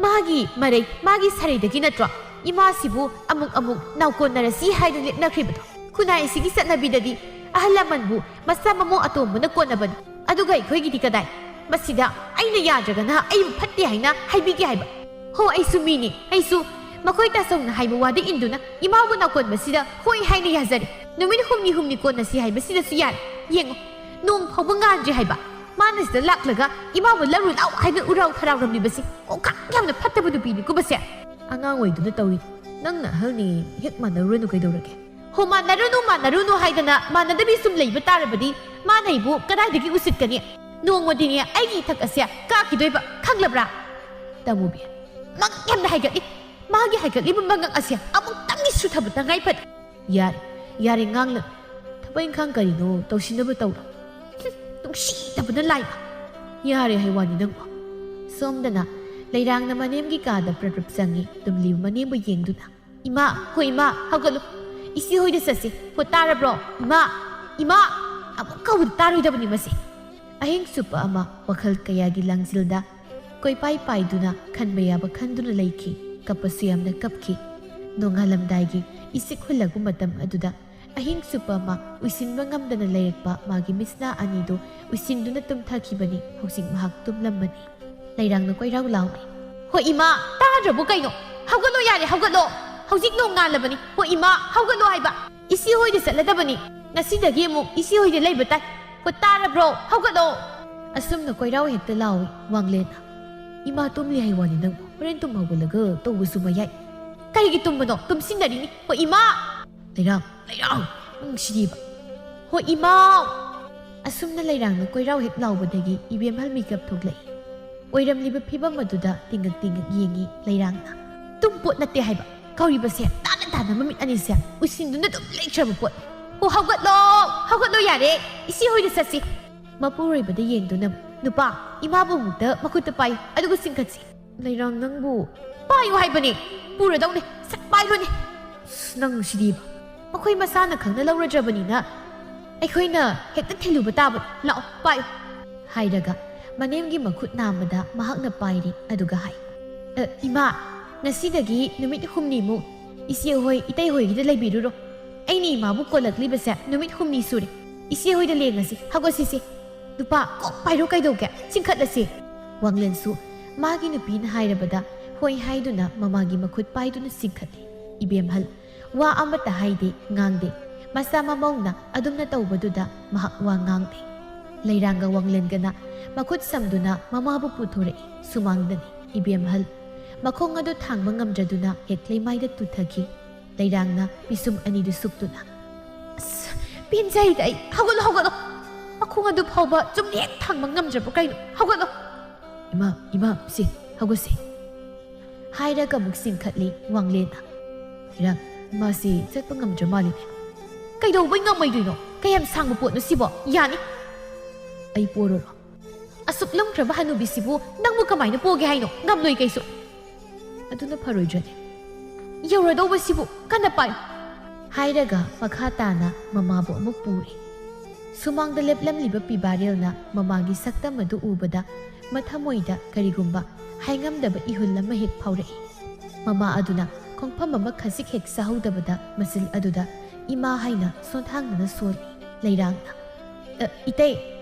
ꯃꯥꯒꯤ ꯃꯔꯩ ꯃꯥꯒꯤ ꯁꯥꯔꯩꯗꯒꯤ ꯅꯠꯇ꯭ꯔꯣ ꯏꯃꯥꯁꯤꯕꯨ ꯑꯃꯨꯛ ꯅꯥꯎꯀꯣꯟꯅꯔꯁꯤ ꯍꯥꯏꯗꯨꯅ ꯂꯦꯞꯅꯈ꯭ꯔꯤꯕꯗꯣ꯫ ꯈꯨꯟꯅꯥꯏ ꯑꯁꯤꯒꯤ ꯆꯠꯅꯕꯤꯗꯗꯤ ꯑꯍꯜ ꯂꯃꯟꯕꯨ ꯃꯆꯥ ꯃꯃꯧ ꯑꯇꯣꯝꯕꯅ ꯀꯣꯟꯅꯕꯅꯤ, ꯑꯗꯨꯒ ꯑꯩꯈꯣꯏꯒꯤꯗꯤ ꯀꯗꯥꯏ? ꯃꯁꯤꯗ ꯑꯩꯅ ꯌꯥꯗ꯭ꯔꯒꯅ ꯑꯩꯕꯨ ꯐꯠꯇꯦ ꯍꯥꯏꯅ ꯍꯥꯏꯕꯤꯒꯦ ꯍꯥꯏꯕ? ꯍꯣ ꯑꯩꯁꯨ ꯃꯤꯅꯤ, ꯑꯩꯁꯨ ꯃꯈꯣꯏ ꯇꯥꯆꯧꯅ ꯍꯥꯏꯕ ꯋꯥꯗ ꯏꯟꯗꯨꯅ ꯏꯃꯥꯕꯨ ꯅꯥꯎꯀꯣꯟꯕꯁꯤꯗ ꯍꯣꯏ ꯍꯥꯏꯅ ꯌꯥꯖꯔꯦ꯫ ꯅꯨꯃꯤꯠ ꯍꯨꯝꯅꯤ ꯀꯣꯟꯅꯁꯤ ꯍꯥꯏꯕꯁꯤꯗꯁꯨ ꯌꯥꯔꯦ꯫ ꯌꯦꯡꯉꯣ ꯅꯣꯡ ꯐꯥꯎꯕ ꯉꯥꯟꯗ꯭ꯔꯤ ꯍꯥꯏꯕ ꯃꯥꯅ ꯁꯤꯗ ꯂꯥꯛꯂꯒ ꯏꯃꯥꯕꯨ ꯂꯧꯔꯨ ꯂꯥꯎ ꯍꯥꯏꯅ ꯎꯔꯥꯎ ꯊꯔꯥꯎꯔꯝꯂꯤꯕꯁꯤ ꯑꯣꯀꯥꯛ ꯌꯥꯝꯅ ꯐꯠꯇꯕ ꯅꯨꯄꯤꯅꯤꯀꯣ ꯃꯁꯦ꯫ ꯑꯉꯥꯡ ꯑꯣꯏꯗꯨꯅ ꯇꯧꯔꯤ, ꯅꯪꯅ ꯑꯍꯜꯅꯤ ꯍꯦꯛ ꯃꯥꯟꯅꯔꯨꯔꯅꯨ ꯀꯩꯗꯧꯔꯒꯦ? ꯍꯣ ꯃꯥꯟꯅꯔꯨꯅꯨ ꯍꯥꯏꯗꯅ ꯃꯥꯟꯅꯗꯕꯤ ꯁꯨꯝ ꯂꯩꯕ ꯇꯥꯔꯕꯗꯤ ꯃꯥꯅ ꯑꯩꯕꯨ ꯀꯗꯥꯏꯗꯒꯤ ꯎꯁꯤꯠꯀꯅꯤ? ꯅꯣꯡꯃꯗꯤꯅꯦ ꯑꯩꯒꯤ ꯏꯊꯛ ꯑꯁꯦ ꯀꯥꯈꯤꯗꯣꯏꯕ ꯈꯪꯂꯕ꯭ꯔꯥ? ꯇꯃꯨꯕꯤ, ꯃꯉꯛ ꯌꯥꯝꯅ ꯍꯥꯏꯒꯠꯂꯤ꯫ ꯃꯥꯒꯤ ꯍꯥꯏꯒꯠꯂꯤꯕ ꯃꯉꯛ ꯑꯁꯦ ꯑꯃꯨꯛꯇꯪꯗꯤ ꯁꯨꯊꯕ ꯇꯉꯥꯏ ꯐꯗꯦ꯫ ꯌꯥꯔꯦ ꯉꯥꯡꯂ ꯊꯕꯛ ꯏꯪꯈꯥꯡ ꯀꯔꯤꯅꯣ ꯇꯧꯁꯤꯟꯅꯕ ꯇꯧꯔꯣ꯫ ꯅꯨꯡꯁꯤꯗꯕꯅ ꯂꯥꯏꯕ꯫ ꯌꯥꯔꯦ ꯍꯥꯏꯋꯥꯅꯤ ꯅꯪꯕꯨ꯫ ꯁꯣꯝꯗꯅ ꯂꯩꯔꯥꯡꯅ ꯃꯅꯦꯝꯒꯤ ꯀꯥꯗ ꯄ꯭ꯔꯞ ꯆꯪꯉꯤ ꯇꯨꯝꯂꯤꯕ ꯃꯅꯦꯝꯕꯨ ꯌꯦꯡꯗꯨꯅ꯫ ꯏꯃꯥ, ꯍꯣꯏ ꯏꯃꯥ ꯍꯧꯒꯠꯂꯨ, ꯏꯆꯦ ꯍꯣꯏꯗ ꯆꯠꯁꯤ꯫ ꯍꯣ ꯇꯥꯔꯕ꯭ꯔꯣ? ꯏꯃꯥ ꯑꯃꯨꯛ ꯀꯧꯕꯗ ꯇꯥꯔꯣꯏꯗꯕꯅꯤ ꯃꯁꯤ꯫ ꯑꯍꯤꯡ ꯆꯨꯞꯄ ꯑꯃ ꯋꯥꯈꯜ ꯀꯌꯥꯒꯤ ꯂꯥꯡꯖꯤꯜꯗ ꯀꯣꯏꯄꯥꯏ ꯄꯥꯏꯗꯨꯅ ꯈꯟꯕ ꯌꯥꯕ ꯈꯟꯗꯨꯅ ꯂꯩꯈꯤ꯫ ꯀꯞꯄꯁꯨ ꯌꯥꯝꯅ ꯀꯞꯈꯤ꯫ ꯅꯣꯡꯉꯥꯜꯂꯝꯗꯥꯏꯒꯤ ꯏꯁꯤꯛ ꯍꯨꯜꯂꯛꯄ ꯃꯇꯝ ꯑꯗꯨꯗ ꯑꯍꯤꯡ ꯆꯨꯞꯄ ꯑꯃ ꯎꯏꯁꯤꯟꯕ ꯉꯝꯗꯅ ꯂꯩꯔꯛꯄ ꯃꯥꯒꯤ ꯃꯤꯠꯁꯅꯥ ꯑꯅꯤꯗꯨ ꯎꯏꯁꯤꯟꯗꯨꯅ ꯇꯨꯝꯊꯈꯤꯕꯅꯤ꯫ ꯍꯧꯖꯤꯛ ꯃꯍꯥꯛ ꯇꯨꯝꯂꯝꯕꯅꯤ꯫ ꯂꯩꯔꯥꯡꯅ ꯀꯣꯏꯔꯥꯎ ꯂꯥꯎꯏ, ꯍꯣ ꯏꯃꯥ ꯇꯥꯗ꯭ꯔꯕꯣ ꯀꯩꯅꯣ? ꯍꯧꯒꯠꯂꯣ, ꯌꯥꯔꯦ ꯍꯧꯒꯠꯂꯣ, ꯍꯧꯖꯤꯛ ꯅꯣꯡ ꯉꯥꯜꯂꯕꯅꯤ꯫ ꯍꯣ ꯏꯃꯥ ꯍꯧꯒꯠꯂꯣ ꯍꯥꯏꯕ, ꯏꯆꯦ ꯍꯣꯏꯗ ꯆꯠꯂꯗꯕꯅꯤ, ꯉꯁꯤꯗꯒꯤ ꯑꯃꯨꯛ ꯏꯆꯦ ꯍꯣꯏꯗ ꯂꯩꯕ ꯇꯥꯏ꯫ ꯍꯣ ꯇꯥꯔꯕ꯭ꯔꯣ? ꯍꯧꯒꯠꯂꯣ꯫ ꯑꯁꯨꯝꯅ ꯀꯣꯏꯔꯥꯎ ꯍꯦꯛꯇ ꯂꯥꯎꯏ ꯋꯥꯡꯂꯦꯟꯅ꯫ ꯏꯃꯥ ꯇꯨꯝꯂꯤ ꯍꯥꯏꯋꯥꯅꯤ ꯅꯪꯕꯨ, ꯍꯣꯔꯦꯟ ꯇꯨꯝ ꯍꯧꯒꯠꯂꯒ ꯇꯧꯕꯁꯨ ꯃꯌꯥꯏ꯫ ꯀꯔꯤꯒꯤ ꯇꯨꯝꯕꯅꯣ? ꯇꯨꯝꯁꯤꯟꯅꯔꯤꯅꯤ꯫ ꯍꯣ ꯏꯃꯥ! ꯂꯩꯔꯥꯡ ꯅꯨꯡꯁꯤꯗꯤꯕ꯫ ꯍꯣ ꯏꯃꯥꯎ! ꯑꯁꯨꯝꯅ ꯂꯩꯔꯥꯡꯅ ꯀꯣꯏꯔꯥꯎ ꯍꯦꯛ ꯂꯥꯎꯕꯗꯒꯤ ꯏꯕꯦꯝꯍꯜ ꯃꯤꯀꯞ ꯊꯣꯛꯂꯛꯏ꯫ ꯑꯣꯏꯔꯝꯂꯤꯕ ꯐꯤꯕꯝ ꯑꯗꯨꯗ ꯇꯤꯡꯉꯛ ꯌꯦꯡꯉꯤ ꯂꯩꯔꯥꯡꯅ꯫ ꯇꯨꯝꯄꯣꯠ ꯅꯠꯇꯦ ꯍꯥꯏꯕ, ꯀꯧꯔꯤꯕꯁꯦ ꯇꯥꯅ ꯃꯃꯤꯠ ꯑꯅꯤꯁꯦ ꯎꯏꯁꯤꯟꯗꯨꯅ ꯑꯗꯨꯝ ꯂꯩꯈ꯭ꯔꯕ ꯄꯣꯠꯅꯤ꯫ ꯍꯣ ꯍꯧꯒꯠꯂꯣ ꯌꯥꯔꯦ, ꯏꯆꯦ ꯍꯣꯏꯗ ꯆꯠꯁꯤ꯫ ꯃꯄꯨꯔꯣꯏꯕꯗ ꯌꯦꯡꯗꯨꯅ, ꯅꯨꯄꯥ ꯏꯃꯥꯕꯨ ꯑꯃꯨꯛꯇ ꯃꯈꯨꯠꯇ ꯄꯥꯏꯌꯨ ꯑꯗꯨꯒ ꯆꯤꯡꯈꯠꯁꯤ꯫ ꯂꯩꯔꯥꯡ ꯅꯪꯕꯨ ꯄꯥꯏꯌꯨ ꯍꯥꯏꯕꯅꯤ, ꯄꯨꯔꯗꯧꯅꯤ, ꯁꯠ ꯄꯥꯏꯕꯅꯤ꯫ ꯅꯪ ꯁꯤꯗꯤꯕ, ꯃꯈꯣꯏ ꯃꯁꯥꯅ ꯈꯪꯅ ꯂꯧꯔꯗ꯭ꯔꯕꯅꯤꯅ ꯑꯩꯈꯣꯏꯅ ꯍꯦꯛꯇ ꯊꯤꯜꯂꯨꯕ ꯇꯥꯕꯅꯤ꯫ ꯂꯥꯛꯑꯣ ꯄꯥꯏꯌꯨ ꯍꯥꯏꯔꯒ ꯃꯅꯦꯝꯒꯤ ꯃꯈꯨꯠ ꯅꯥꯝꯃꯗ ꯃꯍꯥꯛꯅ ꯄꯥꯏꯔꯤ ꯑꯗꯨꯒ ꯍꯥꯏ, ꯏꯃꯥ ꯉꯁꯤꯗꯒꯤ ꯅꯨꯃꯤꯠ ꯍꯨꯝꯅꯤꯃꯨꯛ ꯏꯆꯦ ꯍꯣꯏ ꯏꯇꯩ ꯍꯣꯏꯒꯤꯗ ꯂꯩꯕꯤꯔꯨꯔꯣ꯫ ꯑꯩꯅ ꯏꯃꯥꯕꯨ ꯀꯣꯜꯂꯛꯂꯤꯕꯁꯦ ꯅꯨꯃꯤꯠ ꯍꯨꯝꯅꯤ ꯁꯨꯔꯦ꯫ ꯏꯆꯦ ꯍꯣꯏꯗ ꯂꯦꯡꯉꯁꯤ, ꯍꯧꯒꯠꯁꯤꯁꯦ꯫ ꯅꯨꯄꯥ ꯀꯣꯛ ꯄꯥꯏꯔꯣ ꯀꯩꯗꯧꯒꯦ, ꯆꯤꯡꯈꯠꯂꯁꯤ꯫ ꯋꯥꯡꯂꯦꯟꯁꯨ ꯃꯥꯒꯤ ꯅꯨꯄꯤꯅ ꯍꯥꯏꯔꯕꯗ ꯍꯣꯏ ꯍꯥꯏꯗꯨꯅ ꯃꯃꯥꯒꯤ ꯃꯈꯨꯠ ꯄꯥꯏꯗꯨꯅ ꯆꯤꯡꯈꯠꯂꯤ꯫ ꯏꯕꯦꯝꯍꯜ ꯋꯥ ꯑꯃꯠꯇ ꯍꯥꯏꯗꯦ, ꯉꯥꯡꯗꯦ꯫ ꯃꯆꯥ ꯃꯃꯧꯅ ꯑꯗꯨꯝꯅ ꯇꯧꯕꯗꯨꯗ ꯃꯍꯥꯛ ꯋꯥ ꯉꯥꯡꯗꯦ꯫ ꯂꯩꯔꯥꯡꯒ ꯋꯥꯡꯂꯦꯟꯒꯅ ꯃꯈꯨꯠ ꯁꯝꯗꯨꯅ ꯃꯃꯥꯕꯨ ꯄꯨꯊꯣꯔꯛꯏ꯫ ꯁꯨꯃꯥꯡꯗꯅꯤ ꯏꯕꯦꯝꯍꯜ ꯃꯈꯣꯡ ꯑꯗꯨ ꯊꯥꯡꯕ ꯉꯝꯗ꯭ꯔꯗꯨꯅ ꯍꯦꯛ ꯂꯩꯃꯥꯏꯗ ꯇꯨꯊꯈꯤ꯫ ꯂꯩꯔꯥꯡꯅ ꯄꯤꯁꯨꯝ ꯑꯅꯤꯗꯨ ꯁꯨꯛꯇꯨꯅ, ꯑꯁ ꯄꯦꯟꯖꯩꯗ ꯑꯩ, ꯍꯧꯒꯠꯂꯣ, ꯃꯈꯣꯡ ꯑꯗꯨ ꯐꯥꯎꯕ ꯆꯨꯝꯅ ꯍꯦꯛ ꯊꯥꯡꯕ ꯉꯝꯗ꯭ꯔꯕ ꯀꯩꯅꯣ? ꯍꯧꯒꯠꯂꯣ꯫ ꯏꯃꯥ ꯁꯤ ꯍꯧꯒꯠꯁꯤ ꯍꯥꯏꯔꯒ ꯑꯃꯨꯛ ꯆꯤꯡꯈꯠꯂꯤ ꯋꯥꯡꯂꯦꯟꯅ꯫ ꯂꯩꯔꯥꯡ ꯃꯥꯁꯤ ꯆꯠꯄ ꯉꯝꯗ꯭ꯔ ꯃꯥꯜꯂꯤꯅꯦ꯫ ꯀꯩꯗꯧꯕꯩ ꯉꯝꯃꯣꯏꯗꯣꯏꯅꯣ? ꯀꯌꯥꯝ ꯁꯥꯡꯕ ꯄꯣꯠꯅꯣ ꯁꯤꯕꯣ? ꯌꯥꯅꯤ꯫ ꯑꯩ ꯄꯣꯔꯣꯔꯣ? ꯑꯁꯨꯛ ꯂꯨꯝꯈ꯭ꯔꯕ ꯍꯅꯨꯕꯤꯁꯤꯕꯨ ꯅꯪꯕꯨ ꯀꯃꯥꯏꯅ ꯄꯣꯒꯦ ꯍꯥꯏꯅꯣ? ꯉꯝꯂꯣꯏ ꯀꯩꯁꯨ꯫ ꯑꯗꯨꯅ ꯐꯔꯣꯏꯗ꯭ꯔꯅꯦ? ꯌꯧꯔꯗꯧꯕꯁꯤꯕꯨ ꯀꯟꯅ ꯄꯥꯏꯌꯨ ꯍꯥꯏꯔꯒ ꯃꯈꯥ ꯇꯥꯅ ꯃꯃꯥꯕꯨ ꯑꯃꯨꯛ ꯄꯨꯔꯤ꯫ ꯁꯨꯃꯥꯡꯗ ꯂꯦꯞꯂꯝꯂꯤꯕ ꯄꯤꯕꯥꯔꯦꯜꯅ ꯃꯃꯥꯒꯤ ꯁꯛꯇꯝ ꯑꯗꯨ ꯎꯕꯗ ꯃꯊꯃꯣꯏꯗ ꯀꯔꯤꯒꯨꯝꯕ ꯍꯥꯏꯉꯝꯗꯕ ꯏꯍꯨꯜ ꯑꯃ ꯍꯦꯛ ꯐꯥꯎꯔꯛꯏ꯫ ꯃꯃꯥ ꯑꯗꯨꯅ ꯈꯣꯡꯐꯝ ꯑꯃ ꯈꯖꯤꯛ ꯍꯦꯛ ꯆꯥꯍꯧꯗꯕꯗ ꯃꯆꯤꯜ ꯑꯗꯨꯗ ꯏꯃꯥ ꯍꯥꯏꯅ ꯁꯣꯟꯊꯥꯡꯗꯅ ꯁꯣꯜꯂꯤ꯫ ꯂꯩꯔꯥꯡꯅ, ꯏꯇꯩ